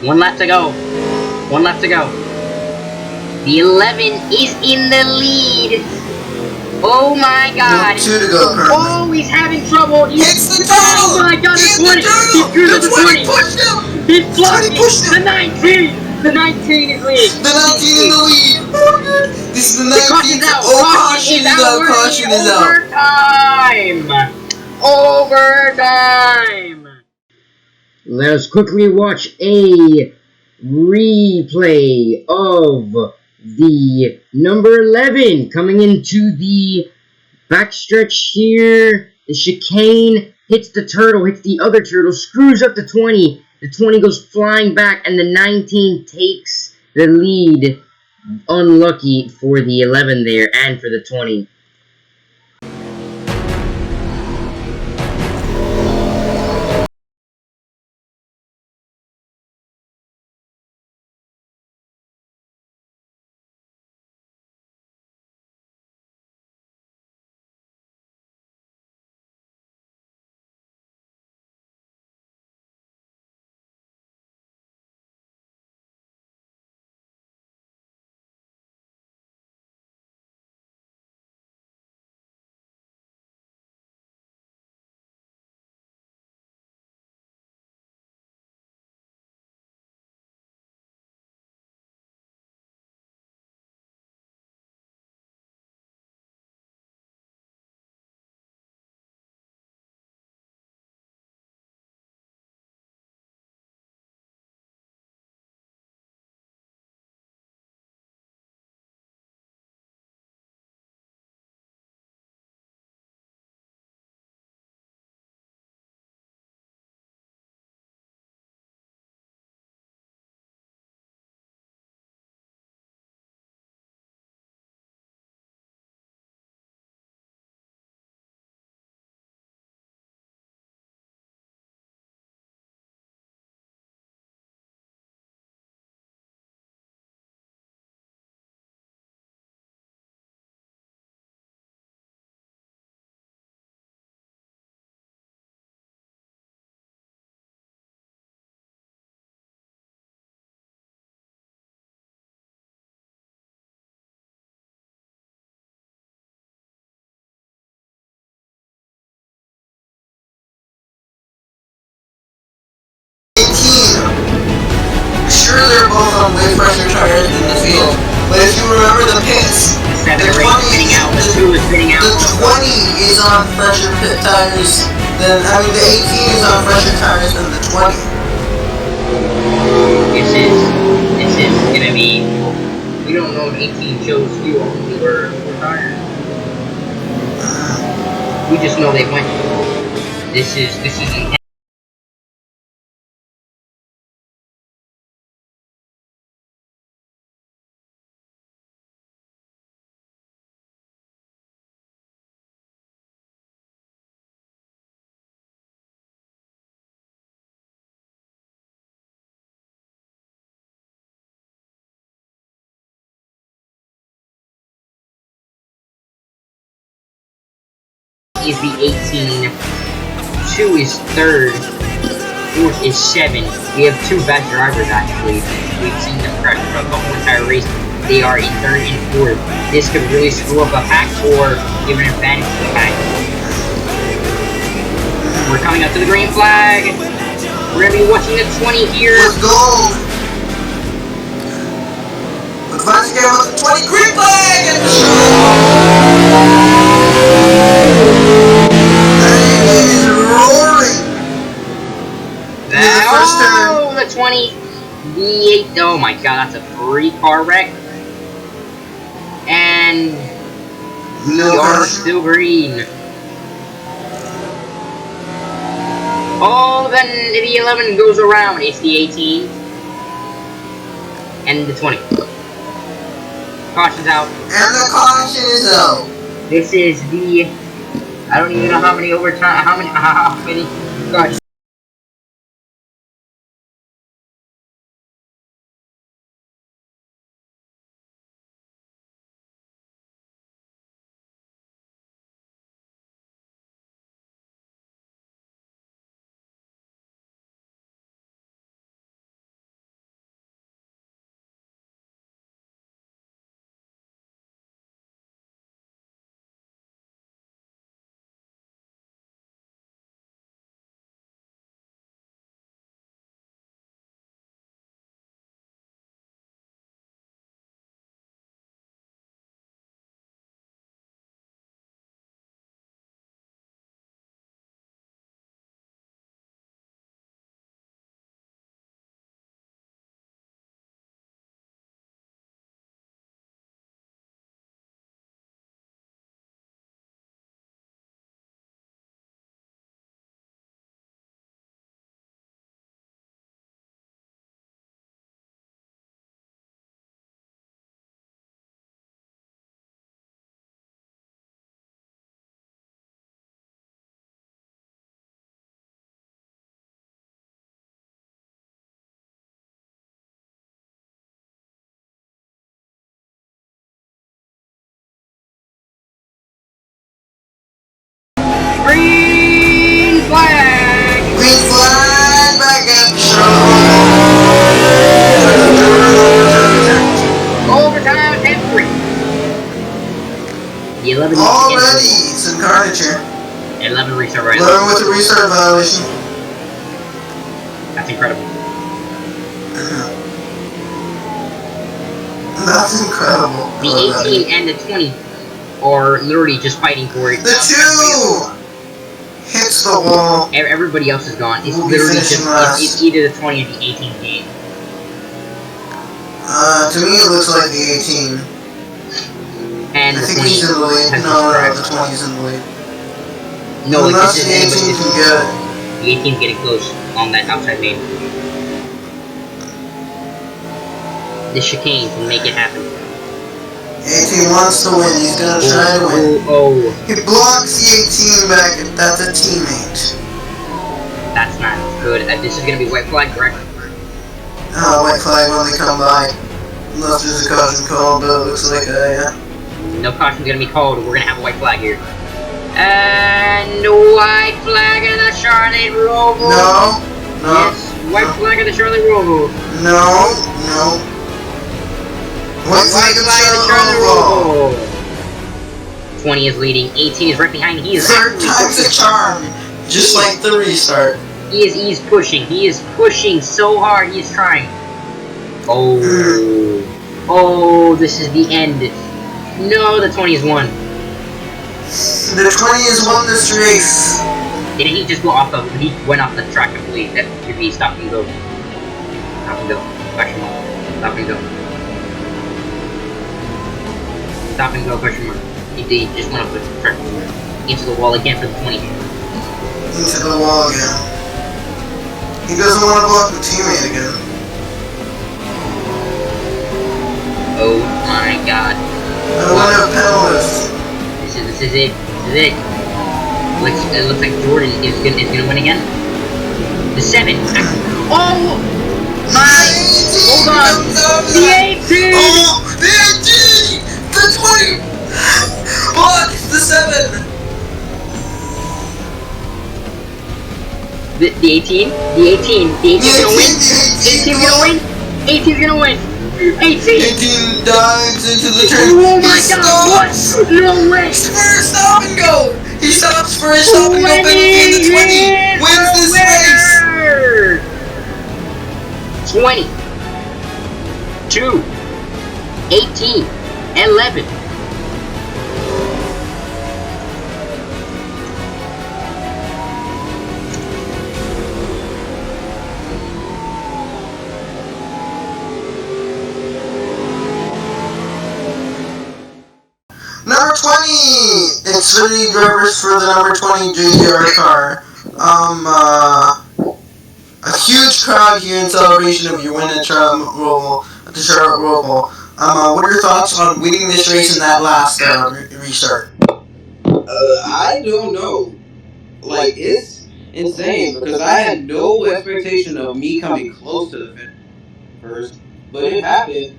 1 lap to go. 1 lap to go. The 11 is in the lead. Oh my god. 2 to go currently. Oh, he's having trouble. It's the turtle! Oh my god, the It's 20. the turtle! He screwed up The the 20 20. pushed him! He's blocking. 20 pushed him. The 19. The 19 is lead. The 19 in the lead. Oh, good. This is the The caution's 19th. out. Oh, caution is out. Caution is out. Overtime. Overtime! Let us quickly watch a replay of the number 11 coming into the backstretch here. The chicane hits the turtle, hits the other turtle, screws up the 20. The 20 goes flying back, and the 19 takes the lead. Unlucky for the 11 there and for the 20. Sure, they're both on way fresher tires than the field, but if you remember the pits, the 20 is on fresher pit tires than, I mean, the 18 is on fresher tires than the 20. This is gonna be, we don't know if 18 chose fuel or tires. We just know they went. This is intense. Is the 18, 2 is 3rd, 4th is 7. We have 2 best drivers actually. We've seen them crash for the whole entire race. They are in 3rd and 4th. This could really screw up a pack or give an advantage to the pack. We're coming up to the green flag. We're gonna be watching the 20 here. Let's go! Let's find again with the 20 green flag and the Oh, the 20 V8. Oh my god, that's a 3-car wreck. And we are still green. Oh, then the 11 goes around. It's the 18 and the 20. Caution's out. And the caution is out. This is the, I don't even know how many overtime, how many, gosh. Green flag! Green flag back at Charlotte. Overtime and 3. The 11 Already some carnage here. 11 restart right 11 with a restart violation. That's incredible. That's incredible. The 18 and the 20 are literally just fighting for it. The 2 hits the wall. Everybody else is gone. It's We'll be literally finishing just last. it's either the 20 or the 18 game. To me it looks like the 18. And I the think 20 he's in the lead. has No, just the 20's in the lead. No, Unless this the is 18 anybody. can get it. The 18's getting close on that outside lane. The chicane can make it happen. 18 wants to win. He's gonna try to win. Oh, He blocks the 18 back. That's a teammate. that's not good. This is gonna be white flag, correct? White flag when they come by. Unless there's a caution call, but it looks like yeah. No caution's gonna be called. We're gonna have a white flag here. And white flag of the Charlotte Roval. No. Yes, white flag of the Charlotte Roval. No. White flag of Charlotte Roval. 20 is leading. 18 is right behind. He is Third actually time's a pushing. charm. Just like the restart. He's pushing. He is pushing so hard. He is trying. Oh, this is the end. No, the 20 is won. The 20 has won this race. Didn't he just go off the? He went off the track completely. That should be stop and go. Stop and go. Question mark. Stop and go. Stop and go. Question mark. He just went off the track into the wall again for the 20. Into the wall again. He doesn't want to block the teammate again. Oh my God. I want to have penalties. This is it. It looks like Jordan is gonna win again. The 7. Oh my! Hold on. The 18. Oh, the 18. The 20. Block the 7. The 18. The 18. The 18's gonna win. 18's gonna win. 18's gonna win. 18 dives into the turn. Oh my God! What? No way! For a stop and go. He stops for a stop and go penalty in the 20. Wins this race. 20. 2. 18. 11. Number 20, Xfinity drivers for the number 20 JDR car. A huge crowd here in celebration of your win at the Charlotte Roval. What are your thoughts on winning this race in that last restart? I don't know. Like, it's insane because I had no expectation of me coming close to the finish first, but it happened.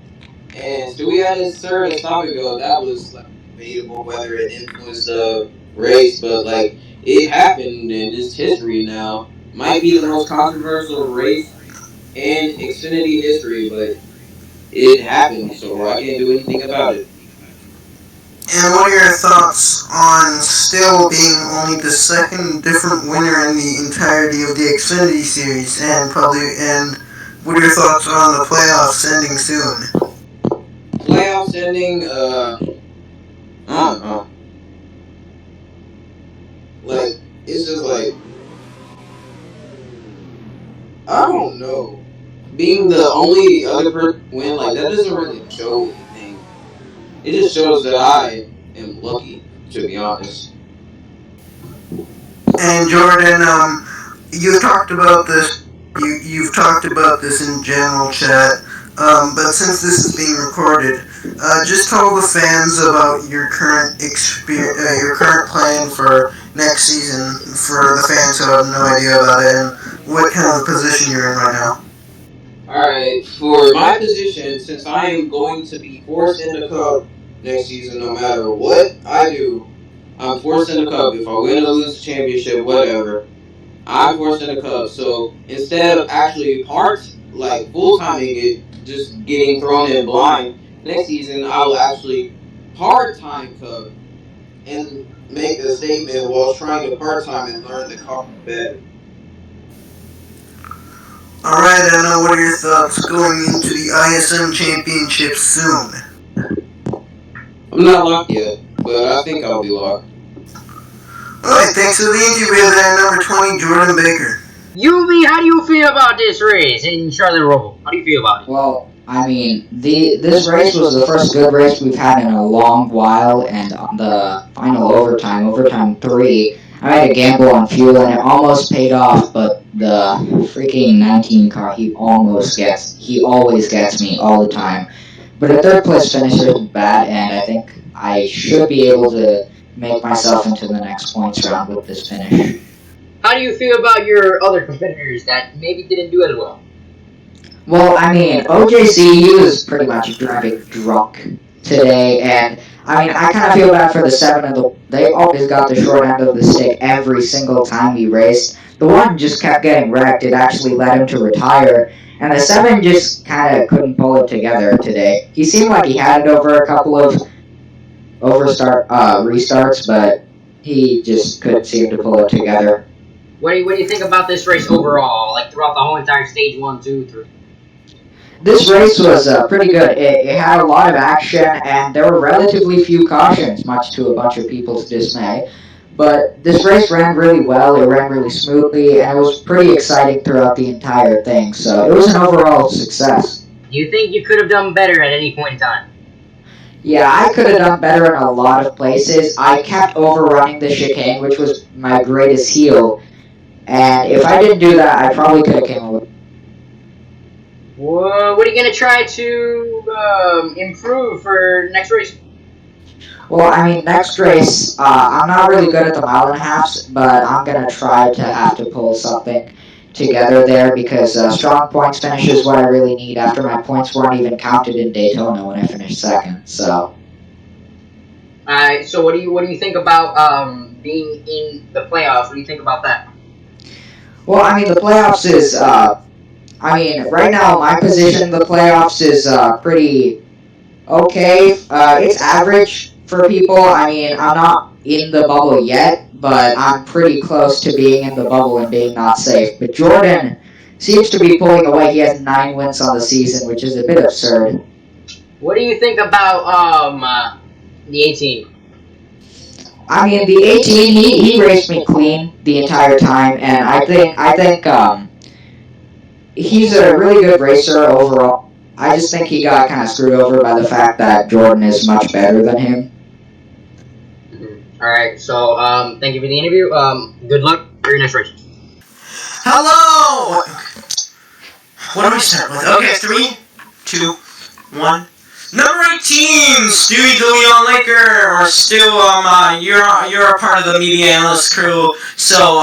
And Stewie had his third stop and go. That was like debatable whether it influenced the race, but like it happened and it's history now. Might be the most controversial race in Xfinity history, but it happened, so I can't do anything about it. And what are your thoughts on still being only the second different winner in the entirety of the Xfinity series, and what are your thoughts on the playoffs ending soon? Playoffs ending, I don't know. Like, it's just like, I don't know. Being the only other person win, like, that doesn't really show anything. It just shows that I am lucky, to be honest. And Jordan, you've talked about this. You've talked about this in general chat. But since this is being recorded, just tell the fans about your current your current plan for next season for the fans who have no idea about it, and what kind of position you're in right now. Alright, for my position, since I am going to be forced in the cup next season no matter what I do, I'm forced in the cup. If I win or lose the championship, whatever, I'm forced in the cup. So instead of actually full timing it, just getting thrown in blind, next season I will actually part time cup and make a statement while trying to part time and learn the car better. Alright, Anna, what are your thoughts going into the ISM Championship soon? I'm not locked yet, but I think I'll be locked. Alright, thanks for the interview there, number 20, Jordan Baker. Yubi, how do you feel about this race in Charlotte Roval? How do you feel about it? Well, I mean, this race was the first good race we've had in a long while, and the final overtime three, I made a gamble on fuel, and it almost paid off. But the freaking 19 car, he always gets me all the time. But a third place finish isn't bad, and I think I should be able to make myself into the next points round with this finish. How do you feel about your other competitors that maybe didn't do as well? Well, I mean, OJC, he was pretty much driving drunk today, and I mean, I kind of feel bad for the seven of the. They always got the short end of the stick every single time we raced. The one just kept getting wrecked. It actually led him to retire, and the seven just kind of couldn't pull it together today. He seemed like he had it over a couple of restarts, but he just couldn't seem to pull it together. What do you think about this race overall? Like throughout the whole entire stage 1, 2, 3? This race was pretty good. It had a lot of action, and there were relatively few cautions, much to a bunch of people's dismay. But this race ran really well, it ran really smoothly, and it was pretty exciting throughout the entire thing. So it was an overall success. Do you think you could have done better at any point in time? Yeah, I could have done better in a lot of places. I kept overrunning the chicane, which was my greatest heel. And if I didn't do that, I probably could have came away. What are you gonna try to improve for next race? Well, I mean, next race, I'm not really good at the mile and a halves, but I'm going to try to have to pull something together there because strong points finish is what I really need after my points weren't even counted in Daytona when I finished second. So, So what do you think about being in the playoffs? What do you think about that? well, I mean, the playoffs is, right now my position in the playoffs is pretty okay. It's average for people. I mean, I'm not in the bubble yet, but I'm pretty close to being in the bubble and being not safe. But Jordan seems to be pulling away. He has 9 wins on the season, which is a bit absurd. What do you think about the 18? I mean, the 18, he raced me clean the entire time, and I think he's a really good racer overall. I just think he got kind of screwed over by the fact that Jordan is much better than him. All right. So thank you for the interview. Good luck for your next race. Hello! What do we start with? Okay, 3, 2, 1. Number 18, Stewie the Leon Laker, or Stu, you're a part of the media analyst crew, so,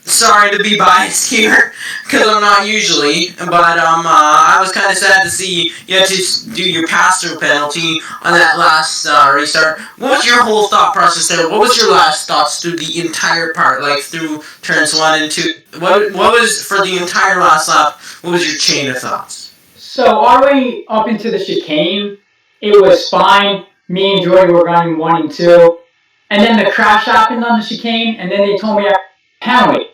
sorry to be biased here, because I'm not usually, but, I was kind of sad to see you had to do your pass-through penalty on that last, restart. What was your whole thought process there? What was your last thoughts through the entire part, like through turns 1 and 2? What was, for the entire last lap, what was your chain of thoughts? So all the way up into the chicane, it was fine. Me and Jordy were running 1 and 2. And then the crash happened on the chicane, and then they told me I penalty.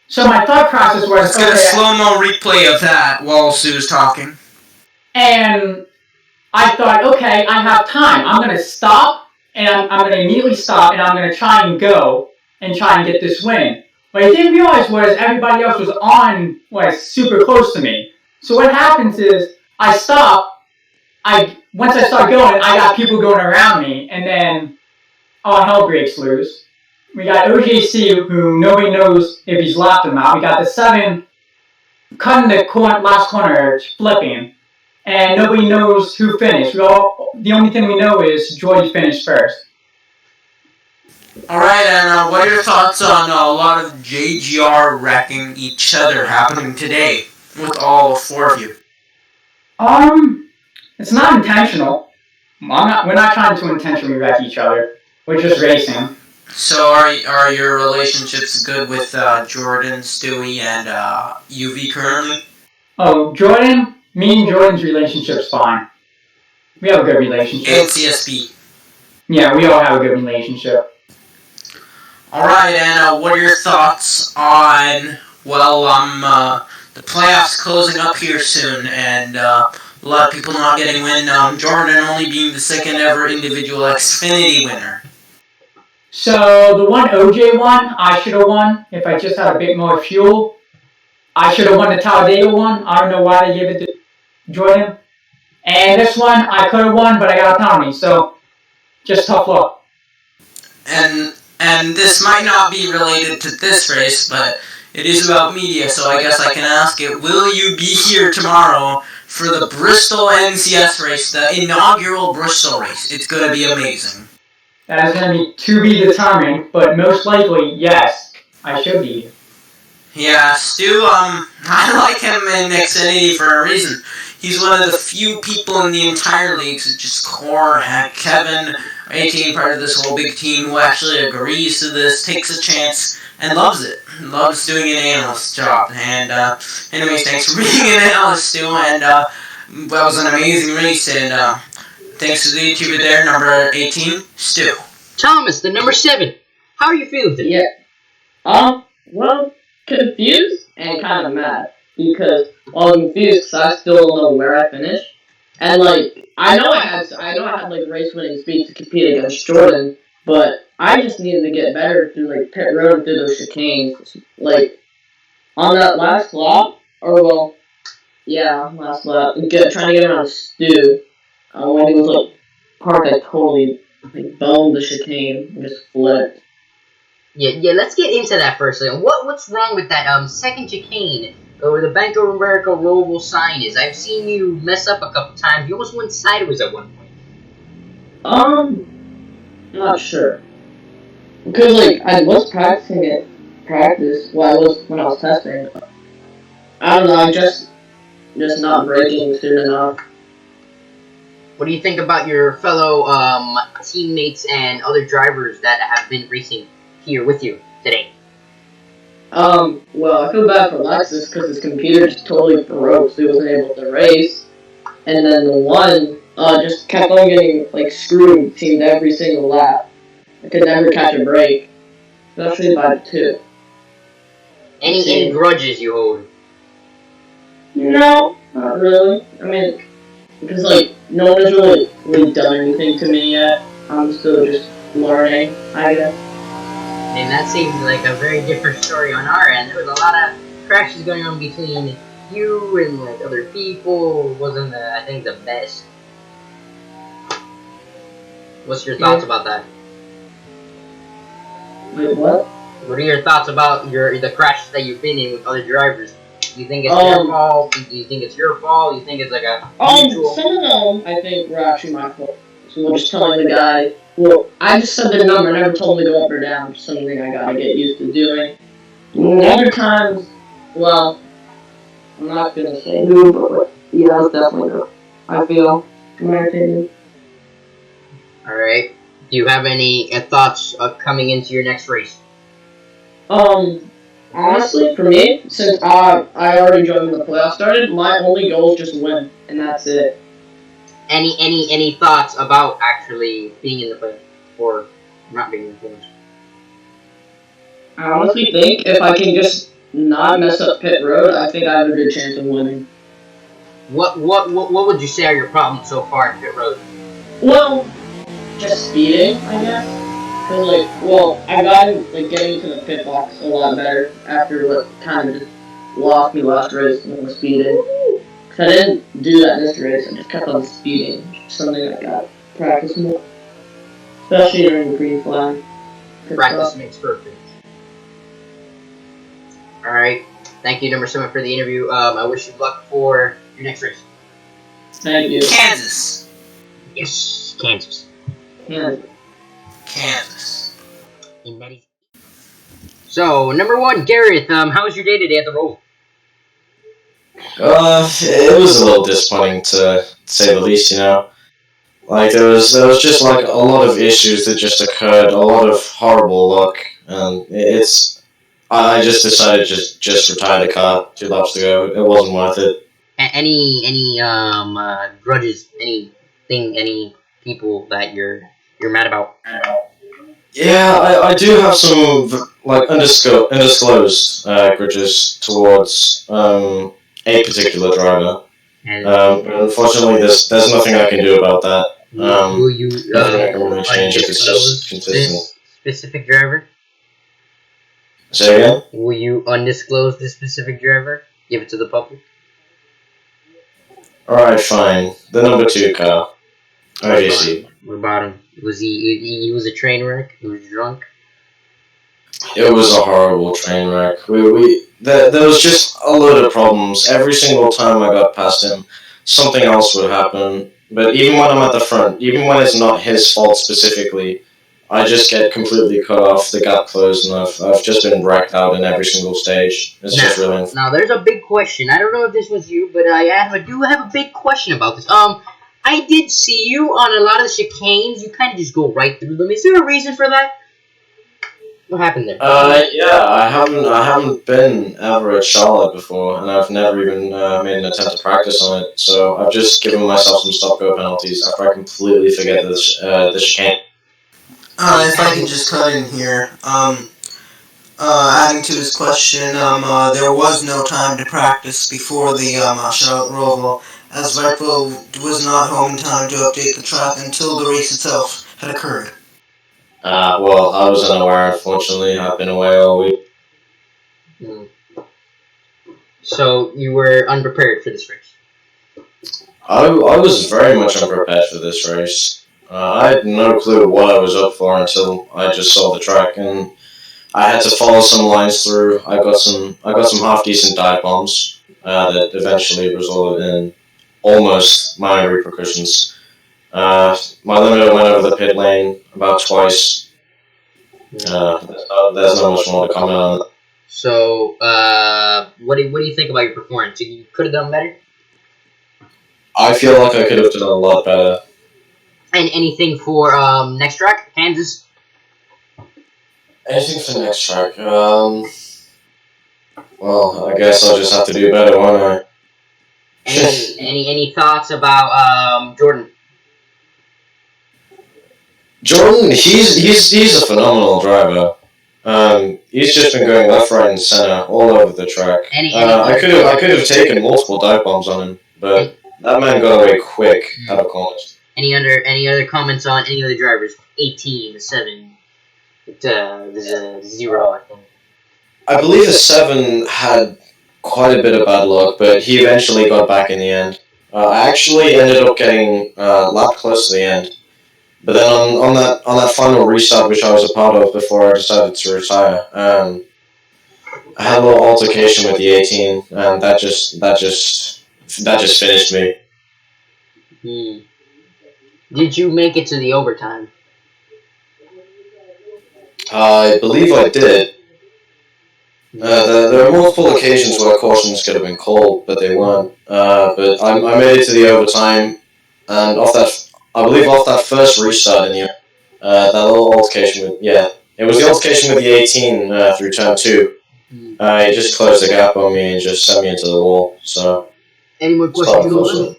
So my thought process was, let's get a slow-mo replay of that while Sue's talking. And I thought, okay, I have time. I'm going to stop, and I'm going to immediately stop, and I'm going to try and go and try and get this win. What I didn't realize was everybody else was super close to me. So what happens is I stop. Once I start going, I got people going around me, and then all hell breaks loose. We got OJC, who nobody knows if he's lapped or not. We got the 7 cutting the last corner, flipping, and nobody knows who finished. The only thing we know is Jordy finished first. Alright, and what are your thoughts on a lot of JGR wrecking each other happening today with all 4 of you? It's not intentional. We're not trying to intentionally wreck each other. We're just racing. So are your relationships good with Jordan, Stewie, and UV currently? Oh, Jordan, me and Jordan's relationship's fine. We have a good relationship. And CSP. Yeah, we all have a good relationship. All right, and what are your thoughts on the playoffs closing up here soon, and a lot of people not getting win. Jordan only being the second ever individual Xfinity winner. So the one OJ won, I should have won if I just had a bit more fuel. I should have won the Talladega one. I don't know why they gave it to Jordan. And this one, I could have won, but I got a penalty. So just tough luck. And this might not be related to this race, but it is about media, so I guess I can ask it. Will you be here tomorrow for the Bristol NCS race, the inaugural Bristol race? It's going to be amazing. That is going to be to be determined, but most likely, yes, I should be here. Yeah, Stu, I like him in Xfinity for a reason. He's one of the few people in the entire league, so just Core, Kevin, 18 part of this whole big team, who actually agrees to this, takes a chance, and loves it. Loves doing an analyst job. And anyways, thanks for being an analyst, Stu, and that was an amazing race, and thanks to the YouTuber there, number 18, Stu. Thomas, the number 7. How are you feeling today? Yeah. Well, confused and kind of mad because I'm confused because I still don't know where I finished. And like I know I had like race winning speed to compete against Jordan, but I just needed to get better through like pit road and through those chicanes. Like on that last lap, last lap, trying to get around Stu. When he was like parked, I totally like boned the chicane and just flipped. Yeah, let's get into that for a second. What's wrong with that second chicane where the Bank of America Roval sign is? I've seen you mess up a couple times. You almost went sideways at one point. Not sure. Because like I was practicing it when I was testing. I don't know, I'm just not braking soon enough. What do you think about your fellow teammates and other drivers that have been racing here with you today? Well, I feel bad for Lexus because his computer just totally broke, so he wasn't able to race. And then the one just kept on getting like screwed, seemed every single lap. I could never catch a break, especially by the 2. Any grudges you hold? No, not really. I mean, because like no one has really done anything to me yet. I'm still just learning, I guess. And that seems like a very different story on our end. There was a lot of crashes going on between you and like other people. Wasn't I think the best. What's your thoughts about that? Wait, what? What are your thoughts about the crashes that you've been in with other drivers? Do you think it's their fault? Do you think it's your fault? Do you think it's like a mutual? Some of them I think were actually my fault. So we're just telling the guy. Well, I just said the number, never told him to go up or down. Something I gotta get used to doing. And other times, well, I'm not gonna say who, but yeah, that's definitely who I feel, in my opinion. All right. Do you have any thoughts of coming into your next race? Honestly, for me, since I already joined when the playoffs started, my only goal is just win, and that's it. Any thoughts about actually being in the playoffs or not being in the playoffs? I honestly think if I can just not mess up pit road, I think I have a good chance of winning. What would you say are your problems so far in pit road? Well, just speeding, I guess. Cause I got getting to the pit box a lot better after what kind of just lost me last race when I was speeding. Cause I didn't do that this race, I just kept on speeding. Something I got practice more. Especially during the green flag. Practice makes perfect. Alright. Thank you, number 7, for the interview. I wish you luck for your next race. Thank you. Kansas. Yes, Kansas. Kansas. And that is... So, number 1, Gareth, how was your day today at the Roval? It was a little disappointing to say the least, you know. Like there was just like a lot of issues that just occurred, a lot of horrible luck, and it's I just decided just retire the car 2 laps ago. It wasn't worth it. Any grudges, anything, any people that you're mad about? Yeah, I do have some like undisclosed grudges towards a particular driver. And But unfortunately, there's nothing I can do about that. will you Nothing I can really change if it's just undisclose consistent. this specific driver? Say again? Will you undisclose this specific driver? Give it to the public. Alright, fine. The number 2 car. OJC. What about him? He was a train wreck? He was drunk? It was a horrible train wreck. There was just a load of problems. Every single time I got past him, something else would happen. But even when I'm at the front, even when it's not his fault specifically, I just get completely cut off, the gap closed, and I've just been wrecked out in every single stage. It's just really unfortunate. Now there's a big question. I don't know if this was you, but I do have a big question about this. I did see you on a lot of the chicanes. You kind of just go right through them. Is there a reason for that? What happened there? Yeah, I haven't been ever at Charlotte before, and I've never even made an attempt to practice on it. So I've just given myself some stop-go penalties after I completely forget the chicane. If I can just cut in here, adding to his question, there was no time to practice before the Charlotte Roval, as Varpo was not home in time to update the track until the race itself had occurred. Well, I was unaware, unfortunately. I've been away all week. So you were unprepared for this race? I was very much unprepared for this race. I had no clue what I was up for until I just saw the track, and I had to follow some lines through. I got some half decent dive bombs that eventually resulted in almost minor repercussions. My limiter went over the pit lane about twice. There's not much more to comment on. So, what do you think about your performance? You could have done better. I feel like I could have done a lot better. And anything for next track, Kansas? Anything for next track? Well, I guess I'll just have to do better, won't I? Any thoughts about Jordan? Jordan, he's a phenomenal driver. He's just been going left, right, and center all over the track. I could have taken multiple dive bombs on him, but that man got away quick out of corners. Any other comments on any other drivers? 18, the 7, there's a 0, I think. I believe the 7 had quite a bit of bad luck, but he eventually got back in the end. I actually ended up getting lapped close to the end. But then on that final restart, which I was a part of before I decided to retire, I had a little altercation with the 18, and that just finished me. Did you make it to the overtime? I believe I did. There were multiple occasions where cautions could have been called, but they weren't. But I made it to the overtime, and off that first restart in the that little altercation with it was the altercation with the 18 through turn 2. He just closed the gap on me and just sent me into the wall. So. Any more questions, Golden?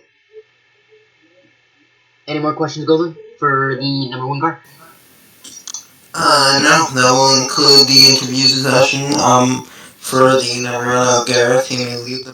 Any more questions, Golden, for the number 1 car? No, that will include the interview session. For the number Gareth, he may leave the